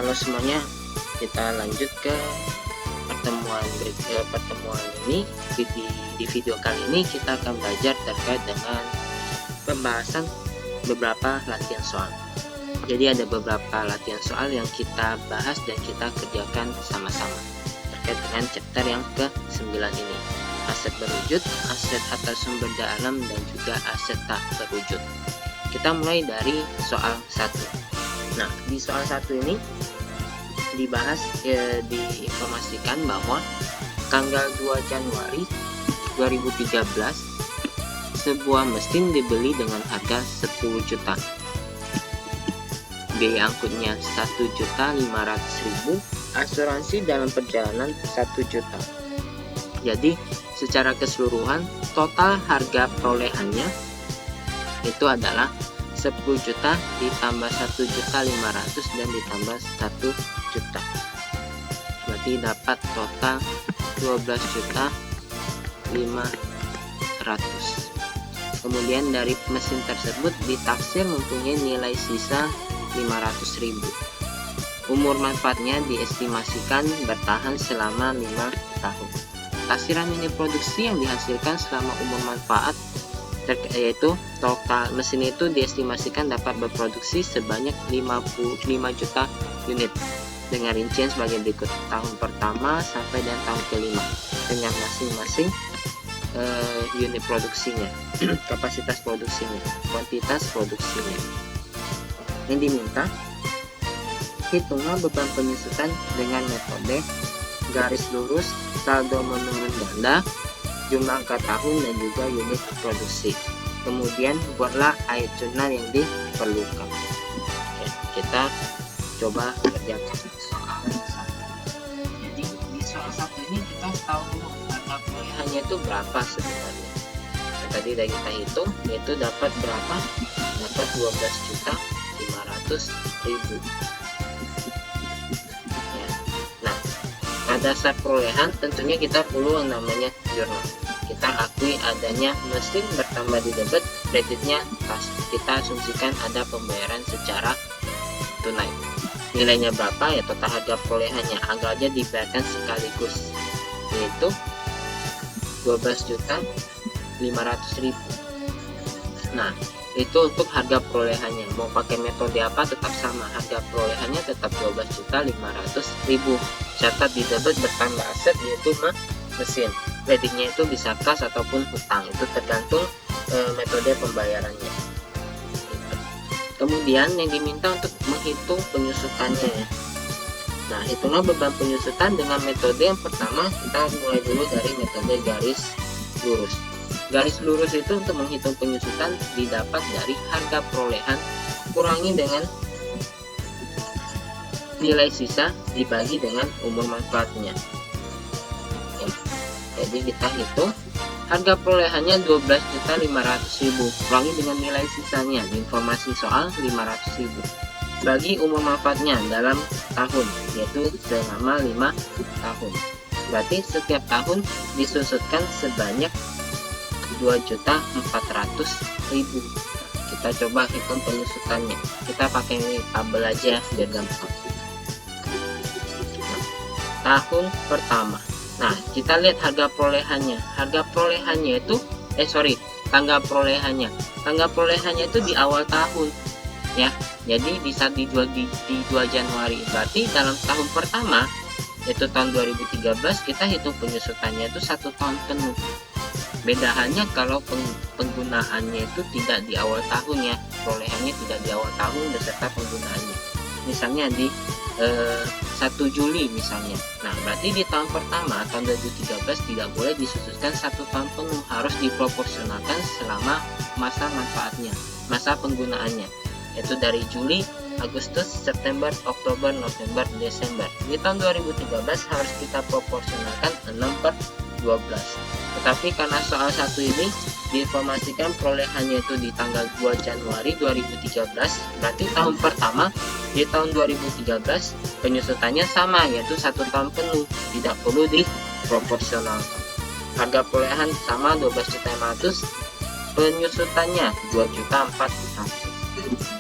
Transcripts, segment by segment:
Halo semuanya, kita lanjut ke pertemuan ini. Di video kali ini kita akan belajar terkait dengan pembahasan beberapa latihan soal. Jadi ada beberapa latihan soal yang kita bahas dan kita kerjakan sama-sama terkait dengan chapter yang ke-9 ini. Aset berwujud, aset atau sumber daya alam, dan juga aset tak berwujud. Kita mulai dari soal 1. Nah, di soal 1 ini dibahas, diinformasikan bahwa tanggal 2 Januari 2013 sebuah mesin dibeli dengan harga 10 juta. Biaya angkutnya 1.500.000, asuransi dalam perjalanan 1 juta. Jadi, secara keseluruhan total harga perolehannya itu adalah 10 juta ditambah 1.500.000 dan ditambah 1 juta. Berarti dapat total 12.500.000. Kemudian dari mesin tersebut ditaksir mempunyai nilai sisa 500.000. Umur manfaatnya diestimasikan bertahan selama 5 tahun. Taksiran unit produksi yang dihasilkan selama umur manfaat yaitu total mesin itu diestimasikan dapat berproduksi sebanyak 55 juta unit dengan rincian sebagai berikut: tahun pertama sampai dan tahun kelima dengan masing-masing unit produksinya, kapasitas produksinya, kuantitas produksinya. Yang diminta, hitunglah beban penyusutan dengan metode garis lurus, saldo menurun ganda, jumlah angka tahun, dan juga unit produksi. Kemudian buatlah air jurnal yang diperlukan. Oke, kita coba kerjakan soal 1. Jadi di soal 1 ini kita harus tahu dulu harga perolehannya itu berapa sebenarnya. Nah, tadi udah kita hitung, yaitu dapat berapa? Dapat 12.500.000. Ya. Nah, pada dasar perolehan tentunya kita perlu yang namanya jurnal. Kita akui adanya mesin bertambah di debit, kreditnya kita asumsikan ada pembayaran secara tunai. Nilainya berapa? Ya total harga perolehannya, anggap aja dibayarkan sekaligus, yaitu 12.500.000. Nah, itu untuk harga perolehannya. Mau pakai metode apa tetap sama, harga perolehannya tetap 12.500.000. Catat di debit bertambah aset yaitu mesin. Kreditnya itu bisa kas ataupun hutang, itu tergantung metode pembayarannya. Kemudian yang diminta untuk menghitung penyusutannya ya. Nah, hitunglah beban penyusutan dengan metode yang pertama. Kita mulai dulu dari metode garis lurus. Garis lurus itu untuk menghitung penyusutan didapat dari harga perolehan kurangi dengan nilai sisa dibagi dengan umur manfaatnya. Jadi kita hitung harga perolehannya 12.500.000 kurangi dengan nilai sisanya, informasi soal 500.000, bagi umur manfaatnya dalam tahun, yaitu selama 5 tahun. Berarti setiap tahun disusutkan sebanyak 2.400.000. Kita coba hitung penyusutannya. Kita pakai tabel aja biar gampang. Tahun pertama. Nah, kita lihat harga perolehannya. Harga perolehannya itu tanggal perolehannya. Tanggal perolehannya itu di awal tahun, ya. Jadi di 2 Januari. Berarti dalam tahun pertama, yaitu tahun 2013, kita hitung penyusutannya itu 1 tahun penuh. Beda halnya kalau penggunaannya itu tidak di awal tahun ya. Perolehannya tidak di awal tahun beserta penggunaannya. Misalnya di 1 Juli misalnya. Nah, berarti di tahun pertama tahun 2013 tidak boleh disusutkan 1 tahun penuh, harus diproporsionalkan selama masa manfaatnya, masa penggunaannya, yaitu dari Juli, Agustus, September, Oktober, November, Desember. Di tahun 2013 harus kita proporsionalkan 6/12. Tetapi karena soal 1 ini diinformasikan perolehannya itu di tanggal 2 Januari 2013, berarti tahun pertama di tahun 2013 penyusutannya sama, yaitu 1 tahun penuh, tidak perlu diproporsionalkan. Harga perolehan sama 12.500.000, penyusutannya 2.400.000.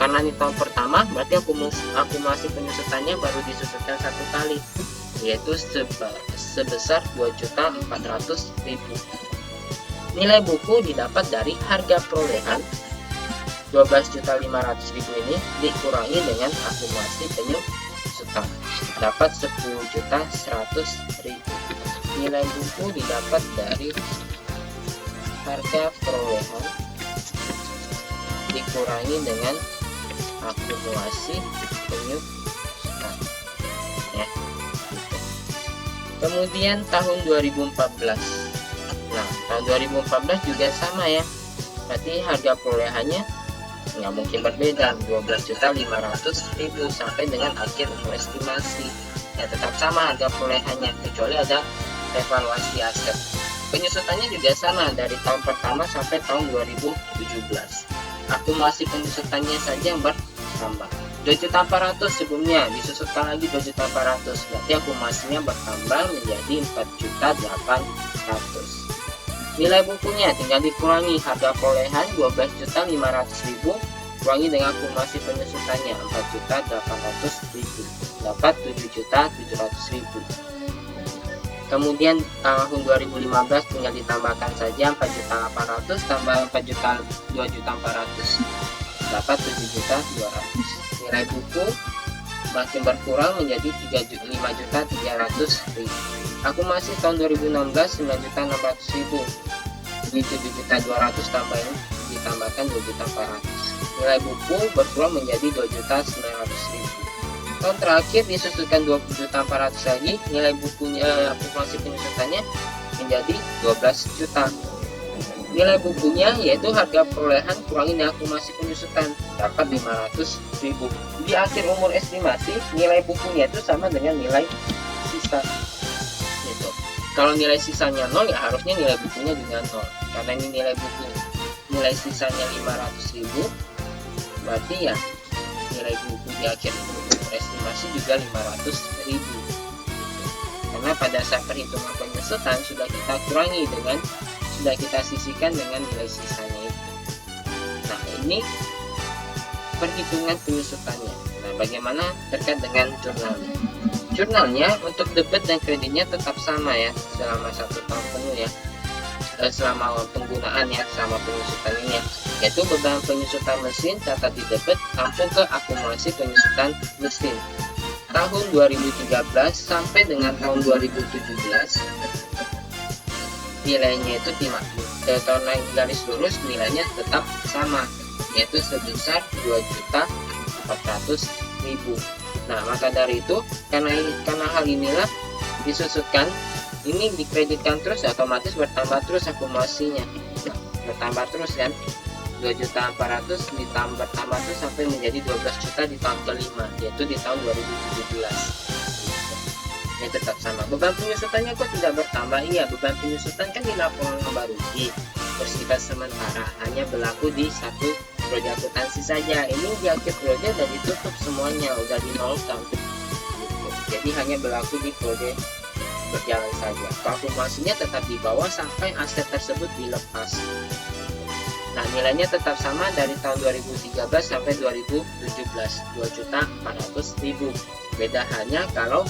Karena ini tahun pertama, berarti akumulasi penyusutannya baru disusutkan 1 kali, yaitu sebesar 2.400.000. Nilai buku didapat dari harga perolehan 12.500.000 ini dikurangi dengan akumulasi penyusutan, dapat 10.100.000. Nilai buku didapat dari harga perolehan dikurangi dengan akumulasi penyusutan, ya. Kemudian tahun 2014. Nah, tahun 2014 juga sama ya. Berarti harga perolehannya nggak mungkin berbeda, 12.500.000 sampai dengan akhir umur estimasi. Ya, tetap sama harga perolehannya, kecuali ada evaluasi aset. Penyusutannya juga sama dari tahun pertama sampai tahun 2017. Akumulasi penyusutannya saja yang bertambah. 2.400.000 sebelumnya disusutkan lagi 2.400.000, berarti akumulasinya bertambah menjadi 4.800.000. Nilai bukunya tinggal dikurangi harga perolehan 12.500.000 kurangi dengan akumulasi penyusutannya 4.800.000, dapat 7.700.000. Kemudian tahun 2015 tinggal ditambahkan saja 4.800.000 tambah 2.400.000, dapat 7.200.000. Nilai buku makin berkurang menjadi 5.300.000. Akumulasi tahun 2016 9.600.000. Ini 7.200.000 tambah ini ditambahkan 2.400.000. Nilai buku berkurang menjadi 2.900.000. Tahun terakhir disusutkan 20.400.000 lagi, nilai bukunya akumulasi penyusutannya menjadi 12 juta. Nilai bukunya yaitu harga perolehan kurangi dengan akumulasi penyusutan, dapat 500.000. Di akhir umur estimasi, nilai bukunya itu sama dengan nilai sisa. Gitu. Kalau nilai sisanya 0, ya harusnya nilai bukunya juga 0. Karena ini nilai buku, nilai sisanya 500.000, berarti ya nilai buku di akhir estimasi juga 500.000. Gitu. Karena pada saat perhitungan penyusutan sudah kita kurangi dengan sudah kita sisihkan dengan nilai sisanya itu. Nah, ini perhitungan penyusutannya. Nah, bagaimana terkait dengan jurnalnya? Jurnalnya untuk debit dan kreditnya tetap sama ya selama 1 tahun penuh ya. Selama penggunaan ya, selama penyusutan ini ya, yaitu beban penyusutan mesin catat di debit, tampung ke akumulasi penyusutan mesin. Tahun 2013 sampai dengan tahun 2017 nilainya itu tahun naik garis lurus nilainya tetap sama, yaitu sebesar 2.400.000. Nah, maka dari itu karena hal inilah disusutkan, ini dikreditkan terus, otomatis bertambah terus akumulasinya. Nah, bertambah terus kan, 2.400.000 ditambah terus sampai menjadi 12 juta di tahun kelima, yaitu di tahun 2017. Ya, tetap sama. Beban penyusutannya kok tidak bertambah? Iya, beban penyusutan kan di laporan laba rugi bersifat sementara, hanya berlaku di satu periode akuntansi saja. Ini di akhir periode udah ditutup semuanya, udah dinolkan gitu. Jadi hanya berlaku di periode berjalan saja. Akumulasinya tetap di bawah sampai aset tersebut dilepas. Nah, nilainya tetap sama dari tahun 2013 sampai 2017, 2.400.000. Beda hanya kalau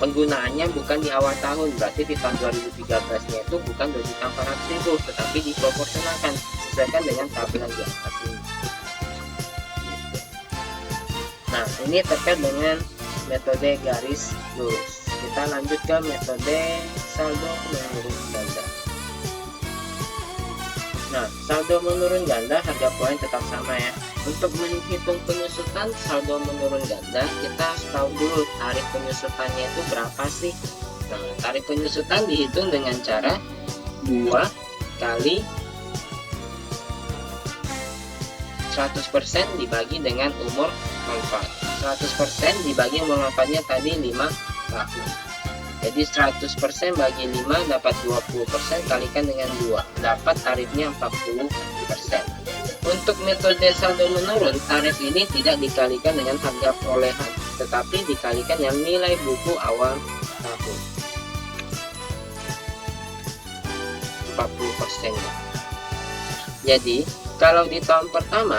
penggunaannya bukan di awal tahun, berarti di tahun 2013-nya itu bukan 2.400.000, tetapi diproporsionalkan sesuaikan dengan tabelan di atas ini. Nah, ini terkait dengan metode garis lurus. Kita lanjut ke metode saldo menurun ganda. Nah, saldo menurun ganda harga poin tetap sama ya. Untuk menghitung penyusutan saldo menurun ganda, kita harus tahu dulu tarif penyusutannya itu berapa sih. Nah, tarif penyusutan dihitung dengan cara 2 kali 100% dibagi dengan umur manfaat. 100% dibagi umur manfaatnya tadi 5 tahun. Jadi 100% bagi 5 dapat 20%, kalikan dengan 2, dapat tarifnya 40%. Untuk metode saldo menurun, tarif ini tidak dikalikan dengan harga perolehan, tetapi dikalikan dengan nilai buku awal tahun. 40%-nya. Jadi, kalau di tahun pertama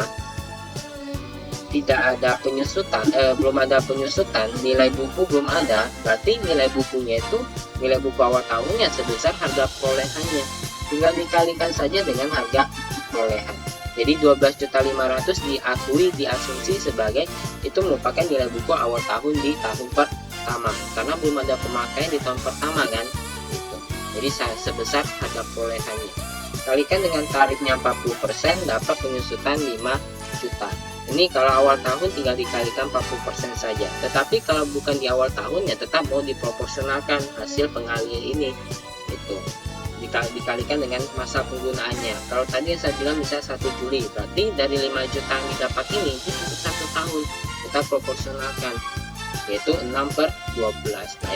tidak ada penyusutan, belum ada penyusutan, nilai buku belum ada, berarti nilai bukunya itu nilai buku awal tahunnya sebesar harga perolehannya, tinggal dikalikan saja dengan harga perolehan. Jadi 12.500.000 diasumsi sebagai itu merupakan nilai buku awal tahun di tahun pertama, karena belum ada pemakaian di tahun pertama kan gitu. Jadi sebesar harga perolehannya, kalikan dengan tarifnya 40%, dapat penyusutan 5 juta. Ini kalau awal tahun tinggal dikalikan 40% saja. Tetapi kalau bukan di awal tahun ya tetap mau diproporsionalkan hasil pengalian ini. Itu dikalikan dengan masa penggunaannya. Kalau tadi yang saya bilang misalnya 1 Juli, berarti dari 5 juta yang didapat ini itu 1 tahun. Kita proporsionalkan, yaitu 6/12. Nah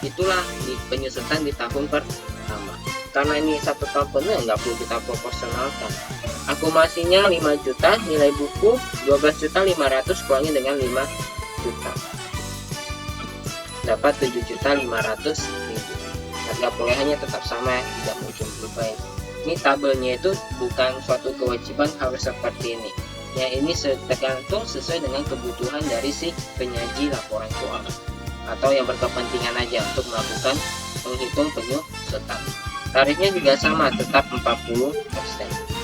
itulah di penyusutan di tahun pertama. Karena ini 1 tahun penuh, nggak perlu kita proporsionalkan. Akumulasinya 5 juta, nilai buku 12.500.000 kurangi dengan 5 juta, dapat 7.500.000. Harga perolehannya tetap sama, tidak mungkin berubah. Ini tabelnya itu bukan suatu kewajiban harus seperti ini. Ya, ini tergantung sesuai dengan kebutuhan dari si penyaji laporan keuangan atau yang berkepentingan aja untuk melakukan menghitung penyusutan. Tarifnya juga sama, tetap 40%.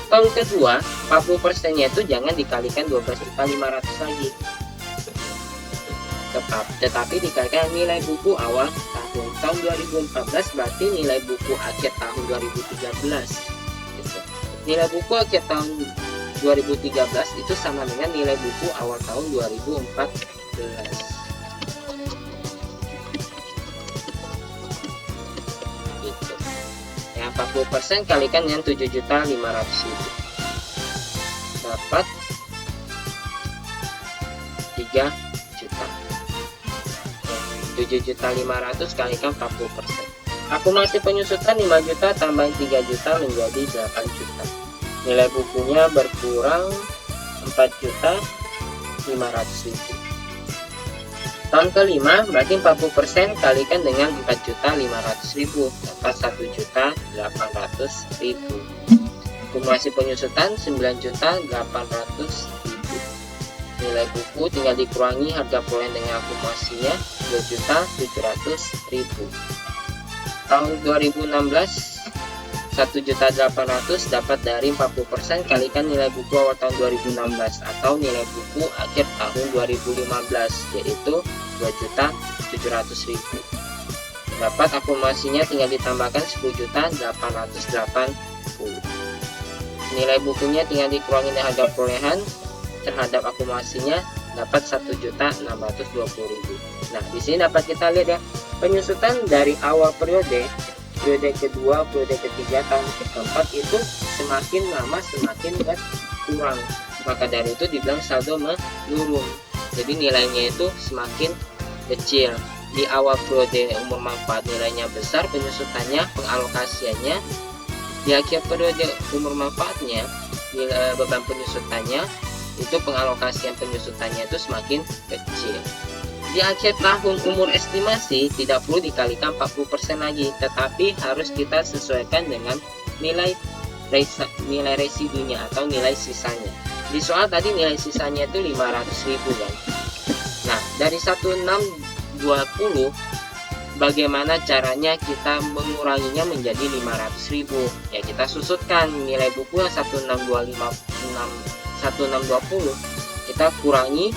Tahun kedua, 40%-nya itu jangan dikalikan 12.500.000 lagi. Tetapi dikalikan nilai buku awal tahun. Tahun 2014 berarti nilai buku akhir tahun 2013. Gitu. Nilai buku akhir tahun 2013 itu sama dengan nilai buku awal tahun 2014. Gitu. Yang 40% kalikan dengan 7.500.000, dapat 3 juta. 7.500.000 kalikan 40%. Akumulasi penyusutan 5 juta tambahin 3 juta menjadi 8 juta. Nilai bukunya berkurang 4.500.000. Tahun kelima berarti 40% kalikan dengan 4.500.000, dapat 1.800.000. Akumulasi penyusutan 9.800.000. Nilai buku tinggal dikurangi harga perolehan dengan akumulasinya 2.700.000. Tahun 2016 1.800.000 dapat dari 40% kalikan nilai buku awal tahun 2016 atau nilai buku akhir tahun 2015, yaitu 2.700.000. Dapat akumulasinya tinggal ditambahkan 10.880.000. Nilai bukunya tinggal dikurangi dengan harga perolehan terhadap akumulasinya, dapat 1.620.000. Nah, di sini dapat kita lihat ya, penyusutan dari awal periode kedua, periode ketiga, tahun keempat itu semakin lama semakin berkurang. Maka dari itu dibilang saldo menurun. Jadi nilainya itu semakin kecil. Di awal periode umur manfaat nilainya besar, penyusutannya, pengalokasiannya. Di akhir periode umur manfaatnya, beban penyusutannya itu pengalokasian penyusutannya itu semakin kecil. Di akhir tahun umur estimasi tidak perlu dikalikan 40% lagi, tetapi harus kita sesuaikan dengan nilai residunya atau nilai sisanya. Di soal tadi nilai sisanya itu 500.000 kan. Nah, dari 1620 bagaimana caranya kita menguranginya menjadi 500.000? Ya, kita susutkan nilai buku yang 1620 kita kurangi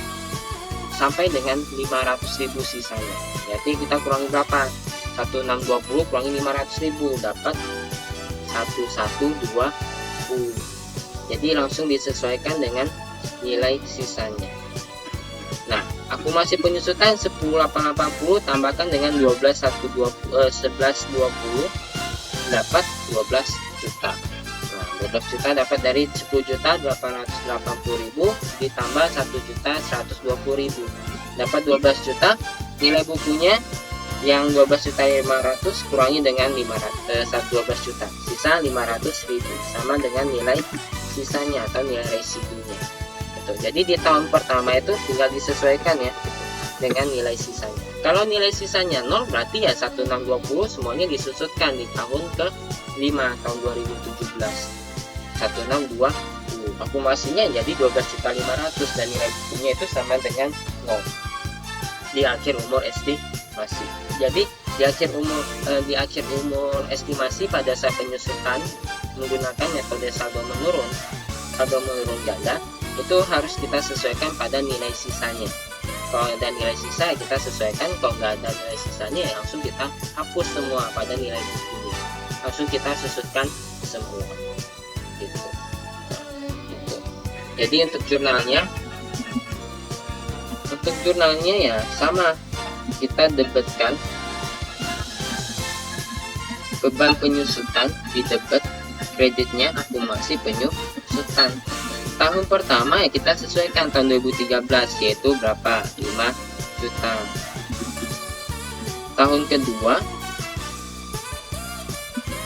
sampai dengan 500.000 sisanya. Jadi kita kurangi berapa? 1620 kurangi 500.000, dapat 1120. Jadi langsung disesuaikan dengan nilai sisanya. Nah, akumulasi penyusutan 10.880 tambahkan dengan 11.20 dapat 12 juta. 12 juta dapat dari 10.880.000 ditambah 1.120.000, dapat 12 juta. Nilai bukunya yang 12.500 kurangi dengan 12 juta, sisa 500.000, sama dengan nilai sisanya atau nilai residunya. Gitu. Jadi di tahun pertama itu tinggal disesuaikan ya dengan nilai sisanya. Kalau nilai sisanya 0 berarti ya 1620 semuanya disusutkan di tahun ke-5 tahun 2017. 1620. akumulasinya jadi 12.500.000 dan nilai bukunya itu sama dengan 0 di akhir umur estimasi. Jadi di akhir umur estimasi pada saat penyusutan menggunakan metode saldo menurun ganda, itu harus kita sesuaikan pada nilai sisanya. Kalau ada nilai sisa kita sesuaikan, kalau nggak ada nilai sisanya ya langsung kita hapus semua pada nilai bukunya, langsung kita susutkan semua gitu. Gitu. Jadi untuk jurnalnya ya sama, kita debetkan beban penyusutan di debet, kreditnya akumulasi penyusutan. Tahun pertama ya kita sesuaikan tahun 2013 yaitu berapa, 5 juta. Tahun kedua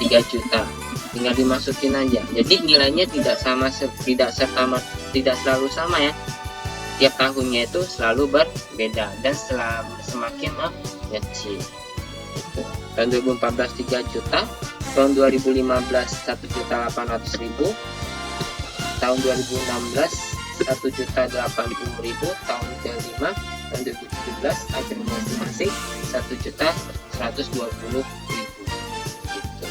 3 juta, tinggal dimasukin aja. Jadi nilainya tidak selalu sama ya, tiap tahunnya itu selalu berbeda dan semakin mengecil gitu. Tahun 2014 3 juta, tahun 2015 1.800.000, tahun 2016 1.080.000, tahun kelima tahun 2017 akhir masing-masing 1.120.000 gitu.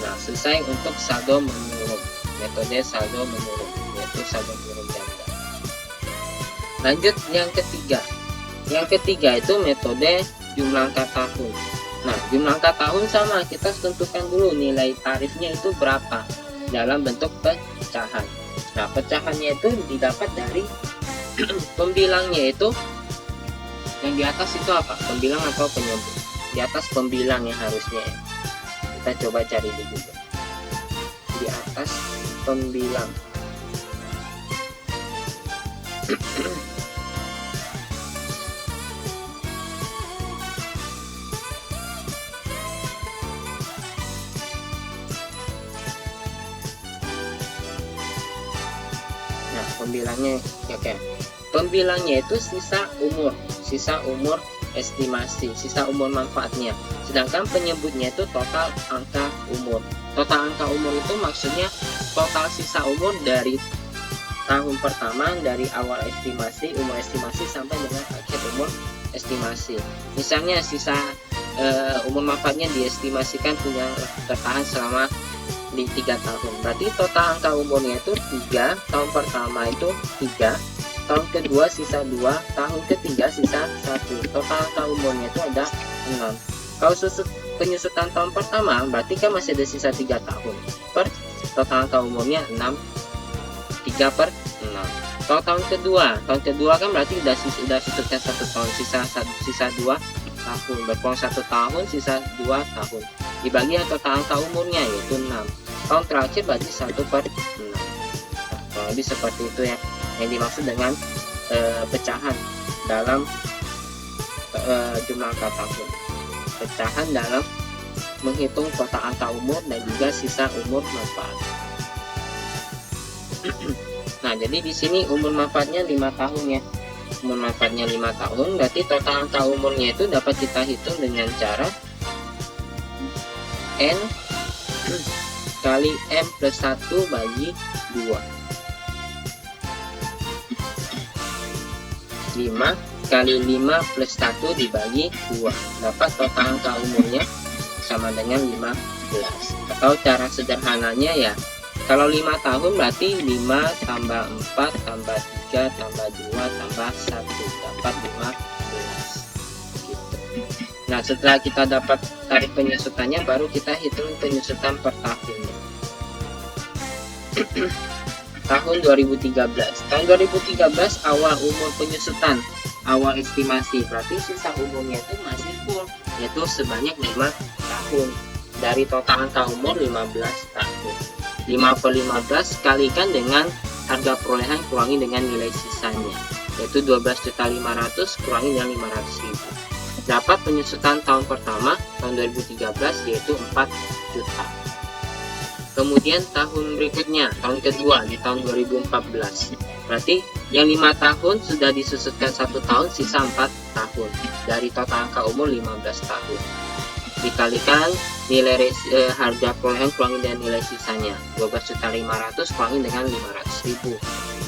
Nah, selesai untuk saldo menurun, metode saldo menurun, yaitu saldo menurun ganda. Lanjut yang ketiga itu metode jumlah angka tahun. Nah, jumlah angka tahun sama, kita tentukan dulu nilai tarifnya itu berapa dalam bentuk pecahan. Nah, pecahannya itu didapat dari pembilangnya itu yang di atas itu apa? Pembilang atau penyebut? Di atas pembilang ya harusnya ya. Kita coba cari di Google. Di atas pembilang. Pembilangnya oke. Pembilangnya itu sisa umur estimasi, sisa umur manfaatnya. Sedangkan penyebutnya itu total angka umur. Total angka umur itu maksudnya total sisa umur dari tahun pertama, dari awal umur estimasi sampai dengan akhir umur estimasi. Misalnya sisa umur manfaatnya diestimasikan punya bertahan selama di 3 tahun, berarti total angka umurnya itu 3, tahun pertama itu 3, tahun kedua sisa 2, tahun ketiga sisa 1, total angka umurnya itu ada 6. Kalau penyusutan tahun pertama berarti kan masih ada sisa 3 tahun, total angka umurnya 6, 3 per 6. Kalau tahun kedua kan berarti udah susutkan 1 tahun, sisa 2 tahun, berkurang 1 tahun, sisa 2 tahun, dibagi total angka umurnya yaitu 6. Tahun terakhir berarti 1 per 6. Nah, kurang lebih seperti itu ya yang dimaksud dengan pecahan dalam jumlah angka tahun. Pecahan dalam menghitung total angka umur dan juga sisa umur manfaat. Nah, jadi di sini umur manfaatnya 5 tahun ya. Umur manfaatnya 5 tahun, berarti total angka umurnya itu dapat kita hitung dengan cara N kali M plus 1 bagi 2. 5 kali 5 plus 1 dibagi 2. Dapat total angka umurnya sama dengan 15. Atau cara sederhananya ya, kalau 5 tahun berarti 5 tambah 4 tambah 3 tambah 2 tambah 1, dapat 15 gitu. Nah, setelah kita dapat tarif penyusutannya, baru kita hitung penyusutan per tahunnya. Tahun 2013 awal umur penyusutan, awal estimasi, berarti sisa umurnya itu masih full, yaitu sebanyak 5 tahun. Dari total angka umur 15 tahun, 5 per 15 kalikan dengan harga perolehan kurangi dengan nilai sisanya, yaitu 12.500.000 kurangi dengan 500.000. Dapat penyusutan tahun pertama tahun 2013 yaitu 4 juta. Kemudian tahun berikutnya, tahun kedua di tahun 2014, berarti yang 5 tahun sudah disusutkan 1 tahun, sisa 4 tahun dari total angka umur 15 tahun, dikalikan harga perolehan kurangi dengan nilai sisanya. 12.500.000 kurangi dengan 500.000.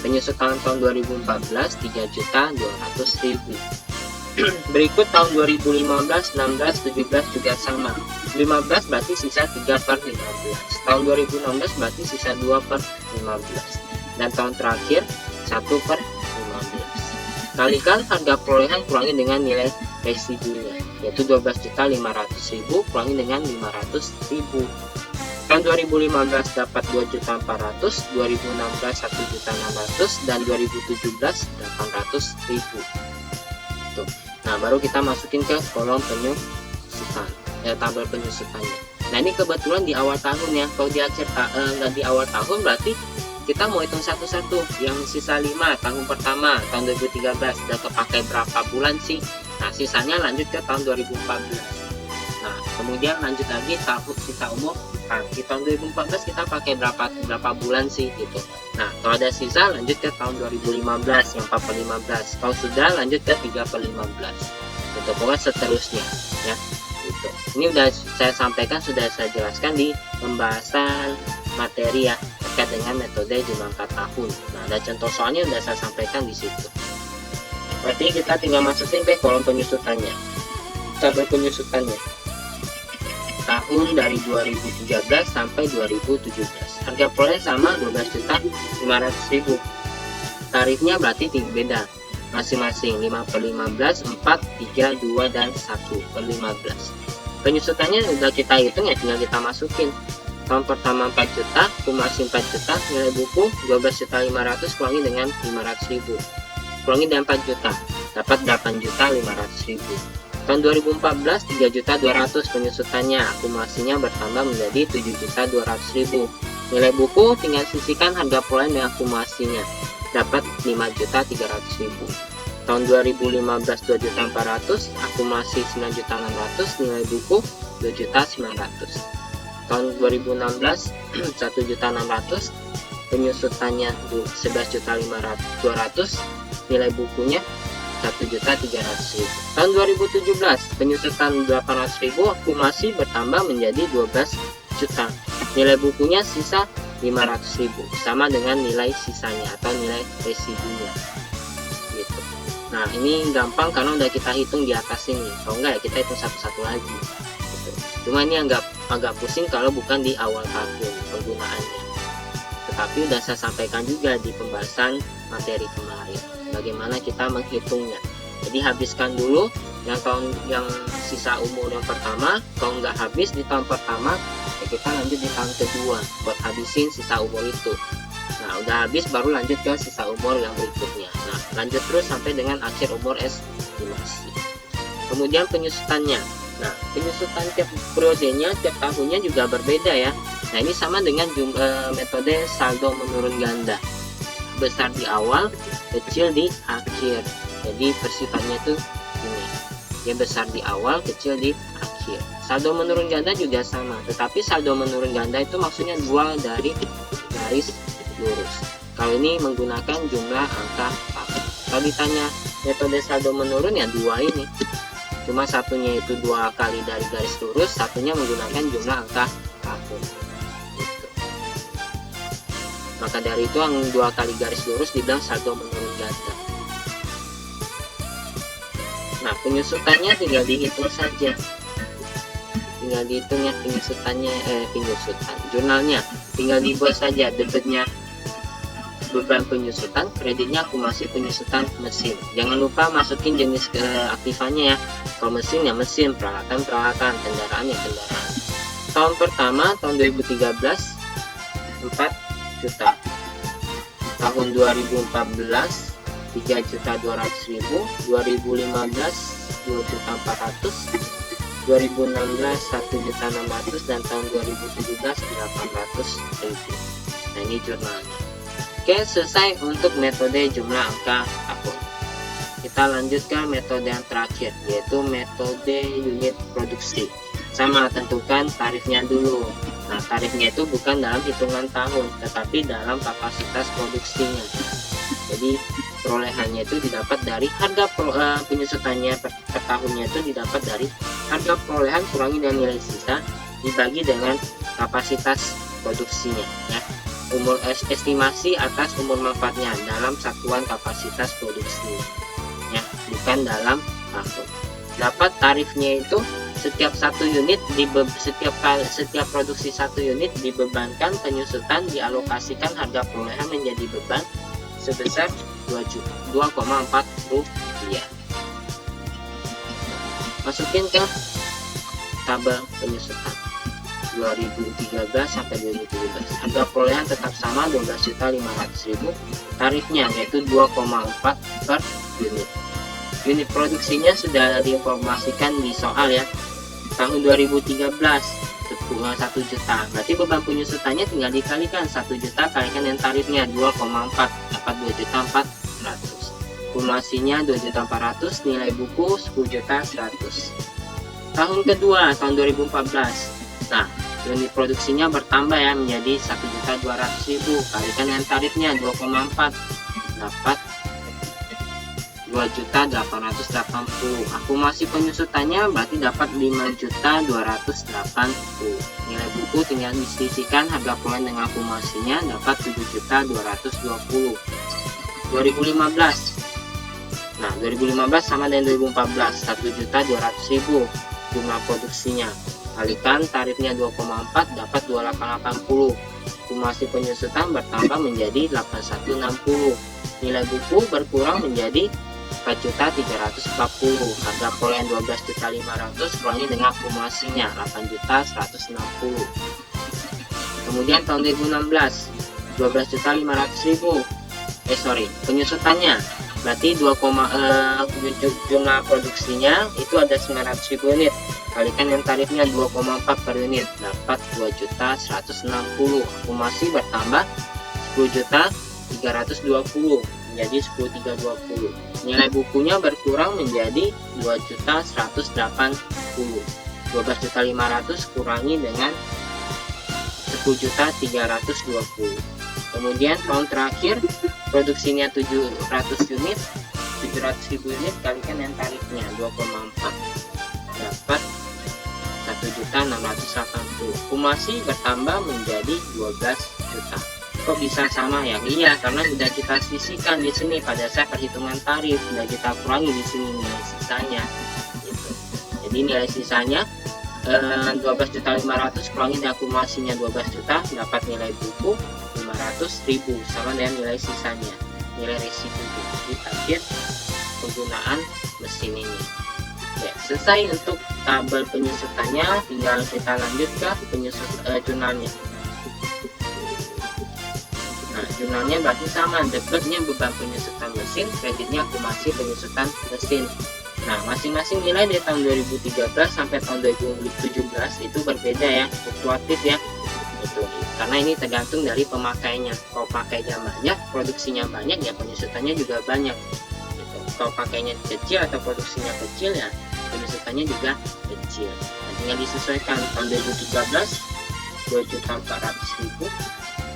Penyusutan tahun 2014 3.200.000. Berikut tahun 2015, 16, 17 juga sama. 15 berarti sisa 3/15. Tahun 2016 berarti sisa 2/15. Dan tahun terakhir 1/15. Kalikan harga perolehan kurangi dengan nilai residunya, yaitu 12.500.000 kurangi dengan 500.000. Tahun 2015 dapat 2.400.000, 2016 1.600.000, dan 2017 800.000. Tuh. Nah, baru kita masukin ke kolom penyusutan, tabel penyusutannya. Nah, ini kebetulan di awal tahun ya. Kalau di akhir nggak di awal tahun, berarti kita mau hitung satu-satu. Yang sisa 5 tahun pertama, tahun 2013 udah kepakai berapa bulan sih? Nah, sisanya lanjut ke tahun 2014. Nah, kemudian lanjut lagi tahun sisa umur. Nah, di tahun 2014 kita pakai berapa bulan sih gitu. Nah, kalau ada sisa lanjut ke tahun 2015 yang 4/15. Kalau sudah lanjut ke 3/15. Gitu, pokoknya seterusnya ya. Gitu. Ini udah saya sampaikan, sudah saya jelaskan di pembahasan materi ya, terkait dengan metode jumlah angka tahun. Nah, ada contoh soalnya udah saya sampaikan di situ. Berarti kita tinggal masukin ke kolom penyusutannya, tabel penyusutannya. Tahun dari 2013 sampai 2017. Harga perolehan sama 12.500.000. Tarifnya berarti beda masing-masing 5/15, 4, 3, 2, dan 1/15. Penyusutannya udah kita hitung ya, tinggal kita masukin. Tahun pertama 4 juta, akumulasi 4 juta, nilai buku 12.500.000 kurangi dengan 500.000. Kurangi dengan 4 juta, dapat 8.500.000. Tahun 2014 3.200.000 penyusutannya, akumulasinya bertambah menjadi 7.200.000. Nilai buku tinggal sisihkan harga perolehan dengan akumulasinya, dapat 5.300.000. Tahun 2015 2.400.000, akumulasi 9.600.000, nilai buku 2.900.000. Tahun 2016 1.600.000, penyusutannya 11.200.000, nilai bukunya 1.300.000. Tahun 2017 penyusutan 800.000, akumulasi bertambah menjadi 12 juta, nilai bukunya sisa 500.000, sama dengan nilai sisanya atau nilai residunya gitu. Nah, ini gampang karena udah kita hitung di atas ini. Kalau enggak ya kita hitung satu-satu lagi gitu. Cuma ini agak pusing kalau bukan di awal tahun penggunaannya. Tetapi udah saya sampaikan juga di pembahasan materi kemarin bagaimana kita menghitungnya. Jadi habiskan dulu yang sisa umur yang pertama. Kalau nggak habis di tahun pertama ya kita lanjut di tahun kedua buat habisin sisa umur itu. Nah, udah habis baru lanjut ke sisa umur yang berikutnya. Nah, lanjut terus sampai dengan akhir umur estimasi. Kemudian penyusutannya. Nah, penyusutan tiap periodenya, tiap tahunnya juga berbeda ya. Nah, ini sama dengan metode saldo menurun ganda. Besar di awal, kecil di akhir. Jadi persifannya itu ini. Dia besar di awal, kecil di akhir. Saldo menurun ganda juga sama, tetapi saldo menurun ganda itu maksudnya dua dari garis lurus. Kalau ini menggunakan jumlah angka tahun. Kalau ditanya metode saldo menurun ya dua ini. Cuma satunya itu 2 kali dari garis lurus, satunya menggunakan jumlah angka tahun. Gitu. Maka dari itu yang 2 kali garis lurus dibilang saldo menurun ganda. Nah, penyusutannya tinggal dihitung saja. Tinggal dihitung ya penyusutannya, jurnalnya tinggal dibuat saja debitnya beban penyusutan, kreditnya akumulasi penyusutan mesin. Jangan lupa masukin jenis keaktifannya ya. Kalau mesin ya mesin, peralatan, kendaraan ya kendaraan. Tahun pertama tahun 2013 4 juta. Tahun 2014 3.200.000, 2015 2.400.000, 2016 1.600.000, dan tahun 2017 800.000. Nah, ini jurnalnya. Oke, selesai untuk metode jumlah angka tahun. Kita lanjut ke metode yang terakhir, yaitu metode unit produksi. Sama, tentukan tarifnya dulu. Nah, tarifnya itu bukan dalam hitungan tahun, tetapi dalam kapasitas produksinya. Jadi perolehannya itu didapat dari harga penyusutannya per tahunnya itu didapat dari harga perolehan kurangi dengan nilai sisa dibagi dengan kapasitas produksinya ya. Estimasi atas umur manfaatnya dalam satuan kapasitas produksi ya, bukan dalam tahun. Dapat tarifnya itu setiap setiap produksi 1 unit dibebankan penyusutan, dialokasikan harga perolehan menjadi beban sebesar 2,4 rupiah. Masukin ke tabel penyusutan 2013 sampai 2017. Harga perolehan tetap sama 12.500.000. Tarifnya yaitu 2,4 per unit. Unit produksinya sudah diinformasikan di soal ya. Tahun 2013 1 juta. Berarti beban penyusutannya tinggal dikalikan 1 juta kalikan yang tarifnya 2,4 dapat 2.400.000. Kumulasinya 2.400.000, nilai buku 10.100.000. Tahun kedua tahun 2014. Nah, unit produksinya bertambah ya menjadi 1.200.000 kalikan yang tarifnya 2,4 dapat 2.880.000. Akumulasi penyusutannya berarti dapat 5.280.000. Nilai buku tinggal disisihkan harga perolehan dengan akumulasinya dapat 7.220.000. 2015. Nah, 2015 sama dengan 2014, 1.200.000 jumlah produksinya. Kalikan tarifnya 2,4 dapat 2.880. Akumulasi penyusutan bertambah menjadi 8.160. Nilai buku berkurang menjadi 4.340. Harga perolehan 12.500 kurangi dengan akumulasinya 8.160. Kemudian tahun 2016 12.500.000. Penyusutannya berarti jumlah produksinya itu ada 900.000 unit. Kalikan yang tarifnya 2,4 per unit dapat 2.160. Akumulasi bertambah 10.320 menjadi 10.320. Nilai bukunya berkurang menjadi 2.180. 12.500 kurangi dengan 10.320. Kemudian tahun terakhir produksinya 700.000 unit kalikan yang tarifnya 2,4 dapat 1.680. Akumulasi bertambah menjadi 12 juta. Kok bisa sama ya? Iya, karena sudah kita sisihkan di sini pada saat perhitungan tarif, sudah kita kurangi di sini nilai sisanya. Gitu. Jadi nilai sisanya 12.500 kurangi dengan akumulasinya 12 juta dapat nilai buku 500.000 sama dengan nilai sisanya, nilai residu di akhir penggunaan mesin ini. Ya, selesai untuk tabel penyusutannya, tinggal kita lanjut ke jurnalnya. Nah, jurnalnya berarti sama, debitnya beban penyusutan mesin, kreditnya akumulasi penyusutan mesin. Nah, masing-masing nilai dari tahun 2013 sampai tahun 2017 itu berbeda ya, fluktuatif ya. Itu karena ini tergantung dari pemakainya. Kalau pakainya banyak, produksinya banyak ya, penyusutannya juga banyak. Gitu. Kalau pakainya kecil atau produksinya kecil ya, penyusutannya juga kecil. Nah, tinggal disesuaikan. Tahun 2013 2.400.000,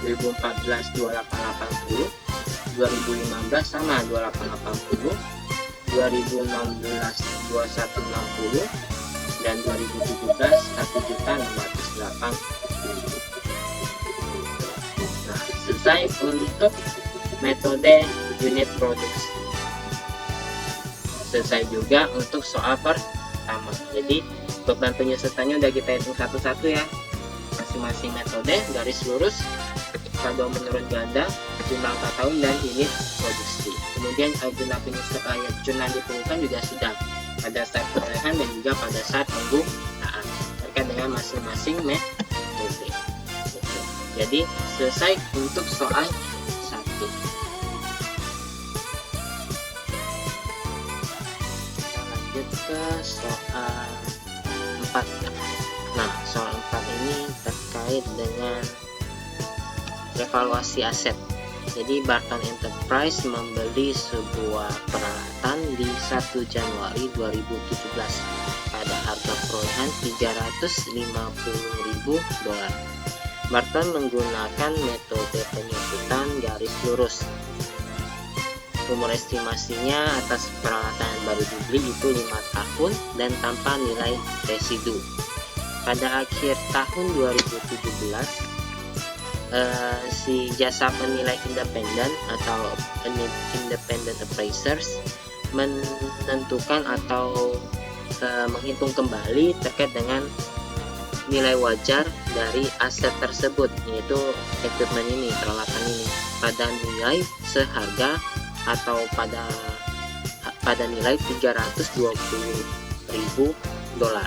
2014 2.880, 2015 sama 2.880, 2016 2.160, dan 2017 1.680. Nah, selesai untuk metode unit produksi. Selesai juga untuk soal pertama. Jadi beban penyusutannya udah kita hitung satu-satu ya, masing-masing metode, garis lurus, saldo menurut ganda, jumlah angka tahun, dan unit produksi. Kemudian jumlah diperlukan juga sudah pada saat perolehan dan juga pada saat penggunaan terkait dengan masing-masing metode. Jadi selesai untuk soal 1. Kita lanjut ke soal 4. Nah, soal 4 ini terkait dengan evaluasi aset. Jadi Barton Enterprise membeli sebuah peralatan di 1 Januari 2017 pada harga perolehan $350.000. Barton menggunakan metode penyusutan garis lurus. Umur estimasinya atas peralatan yang baru dibeli itu 5 tahun dan tanpa nilai residu. pada akhir tahun 2017 si jasa penilai independen atau independent appraisers menentukan atau menghitung kembali terkait dengan nilai wajar dari aset tersebut, yaitu equipment ini, peralatan ini, pada nilai seharga atau pada nilai 320.000 dolar.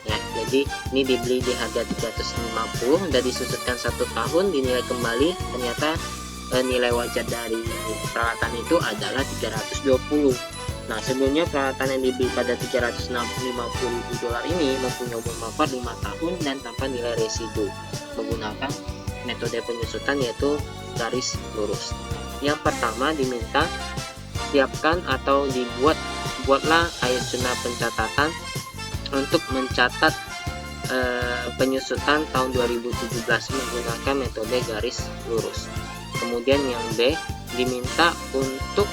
Ya, jadi ini dibeli di harga 350, udah disusutkan 1 tahun, dinilai kembali, ternyata nilai wajar dari peralatan itu adalah 320. Nah, sebelumnya peralatan yang dibeli pada 350.000 dolar ini mempunyai umur manfaat 5 tahun dan tanpa nilai residu menggunakan metode penyusutan yaitu garis lurus. Yang pertama diminta siapkan atau buatlah ayat zona pencatatan untuk mencatat penyusutan tahun 2017 menggunakan metode garis lurus. Kemudian yang B, diminta untuk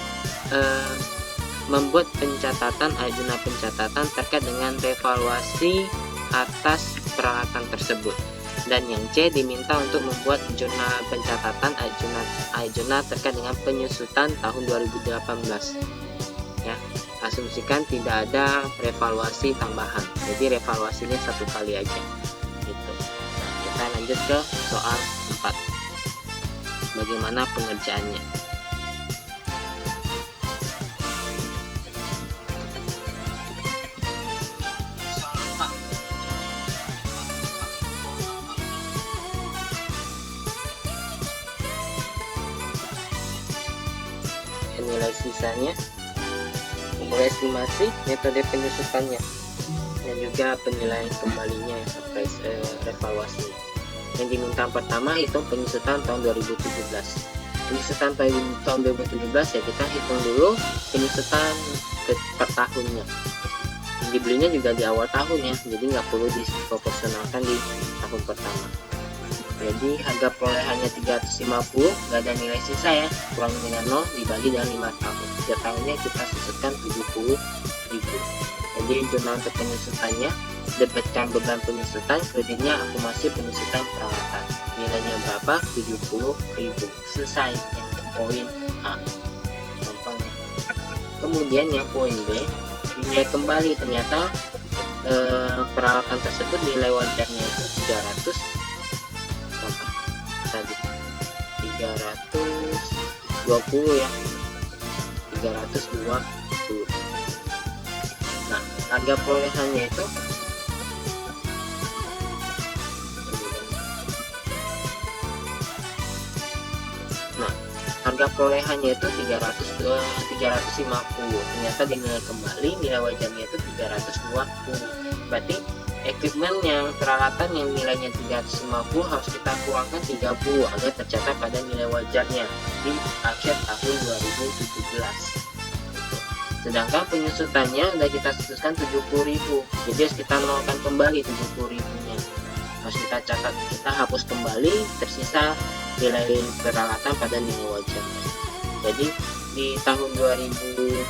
membuat pencatatan zona pencatatan terkait dengan revaluasi atas peralatan tersebut. Dan yang C, diminta untuk membuat zona pencatatan zona terkait dengan penyusutan tahun 2018. Ya, asumsikan tidak ada revaluasi tambahan. Jadi revaluasinya 1 kali aja. Gitu. Nah, kita lanjut ke soal 4. Bagaimana pengerjaannya? Nilai sisanya, umur estimasi, metode penyusutannya, dan juga penilaian kembalinya, revaluasi. Yang diminta pertama hitung penyusutan tahun 2017. Penyusutan tahun 2017 ya kita hitung dulu penyusutan per tahunnya. Dibelinya juga di awal tahun ya, jadi nggak perlu diproporsionalkan di tahun pertama. Jadi harga perolehannya 350, nggak ada nilai sisa ya, kurang dengan 0 dibagi dengan 5 tahun. 3 tahunnya kita susutkan 70.000. Jadi jurnal untuk penyusutannya, debitkan beban penyusutan, kreditnya akumulasi penyusutan peralatan. Nilainya berapa? 70.000. Selesai yang poin A. Gampangnya. Kemudian yang poin B, dinilai kembali, ternyata peralatan tersebut nilai wajarnya itu 320 ya, 320. Nah, harga perolehannya itu harga perolehannya itu 350, ternyata dinilai kembali nilai wajarnya itu 320. Berarti equipment yang peralatan yang nilainya 350 harus kita kurangkan 30 agar tercatat pada nilai wajarnya di akhir tahun 2017. Sedangkan penyusutannya sudah kita susutkan 70.000, jadi harus kita nolkan kembali 70.000-nya. Harus kita catat, kita hapus kembali, tersisa nilai peralatan pada nilai wajarnya. Jadi di tahun 2017,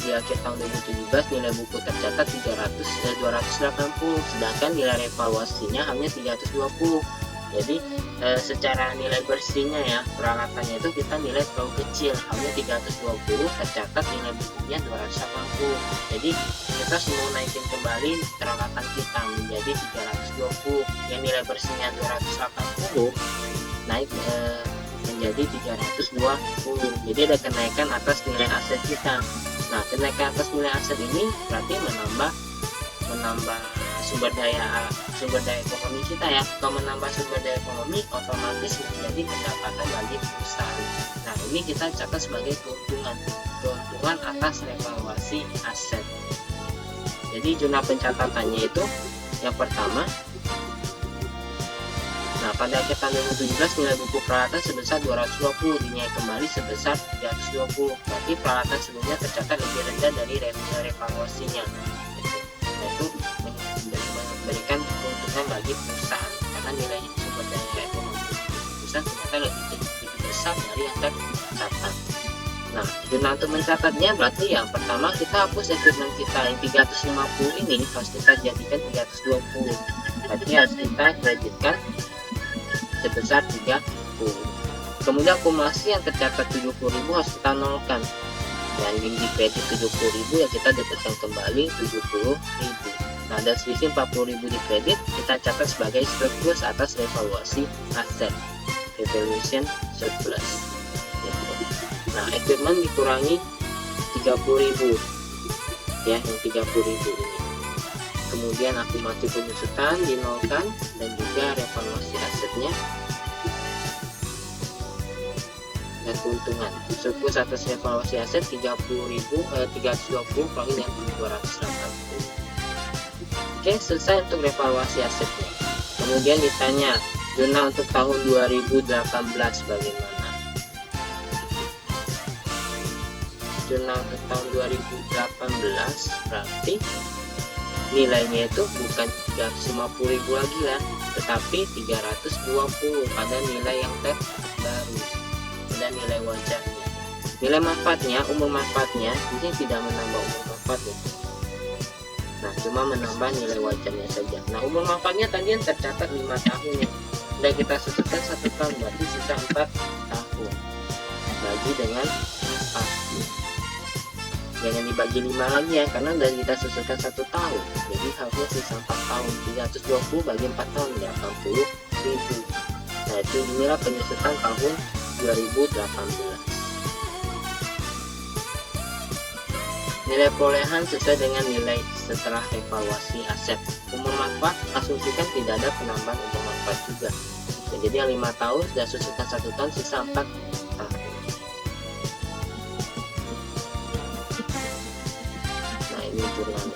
di akhir tahun 2017 nilai buku tercatat 280, sedangkan nilai revaluasinya hanya 320. Jadi secara nilai bersihnya ya, peralatannya itu kita nilai terlalu kecil, hanya 320, tercatat nilai bukunya 280. Jadi kita semua naikin kembali peralatan kita menjadi 320, yang nilai bersihnya 280 naik menjadi 320. Jadi ada kenaikan atas nilai aset kita. Nah, kenaikan atas nilai aset ini berarti menambah sumber daya ekonomi kita ya. Kalau menambah sumber daya ekonomi, otomatis menjadi pendapatan bagi perusahaan. Nah, ini kita catat sebagai keuntungan atas revaluasi aset. Jadi jurnal pencatatannya itu yang pertama, nah pada akhir tahun 2017 nilai buku peralatan sebesar 220, dinilai kembali sebesar 320. Berarti peralatan sebelumnya tercatat lebih rendah dari revaluasinya. Itu memberikan keuntungan bagi perusahaan karena nilai sumber daya ekonomi perusahaan ternyata lebih besar dari yang tercatat. Nah, guna untuk mencatatnya berarti yang pertama kita hapus equipment kita yang 350 ini harus kita jadikan 320. Berarti harus kita kreditkan sebesar 30. Kemudian akumulasi yang tercatat 70.000 harus kita nolkan. Yang di kredit 70.000 ya kita dapatkan kembali 70.000. Nah, dan selisih 40.000 di kredit kita catat sebagai surplus atas revaluasi aset, revaluation surplus. Nah, equipment dikurangi 30.000 ya, yang 30.000 ini. Kemudian akumulasi penyusutan dinolkan dan juga revaluasi asetnya dan keuntungan. Surplus atas revaluasi aset 320 kurangi dengan 280. Oke, selesai untuk revaluasi asetnya. Kemudian ditanya zona untuk tahun 2018 bagaimana? Zona untuk tahun 2018 berarti nilainya itu bukan 350.000 lagi lah, tetapi 320 pada nilai yang terbaru, pada nilai wajarnya. Nilai manfaatnya, umur manfaatnya ini tidak menambah umur manfaatnya. Nah, cuma menambah nilai wajarnya saja. Nah, umur manfaatnya tadi yang tercatat 5 tahun ya. Sudah kita susutkan 1 tahun, berarti sisa 4 tahun. Bagi dengan 4. Jangan dibagi 5 lagi ya, karena dari kita susutkan 1 tahun, jadi harusnya sisa 4 tahun. 320 bagi 4 tahun 80.000. Nah, itu inilah penyusutan tahun 2018. Nilai perolehan sesuai dengan nilai setelah evaluasi aset. Umur manfaat asumsikan tidak ada penambahan umur manfaat juga. Jadi yang 5 tahun sudah susutkan 1 tahun, sisa 4 tahun. Nah, ini jurnalnya.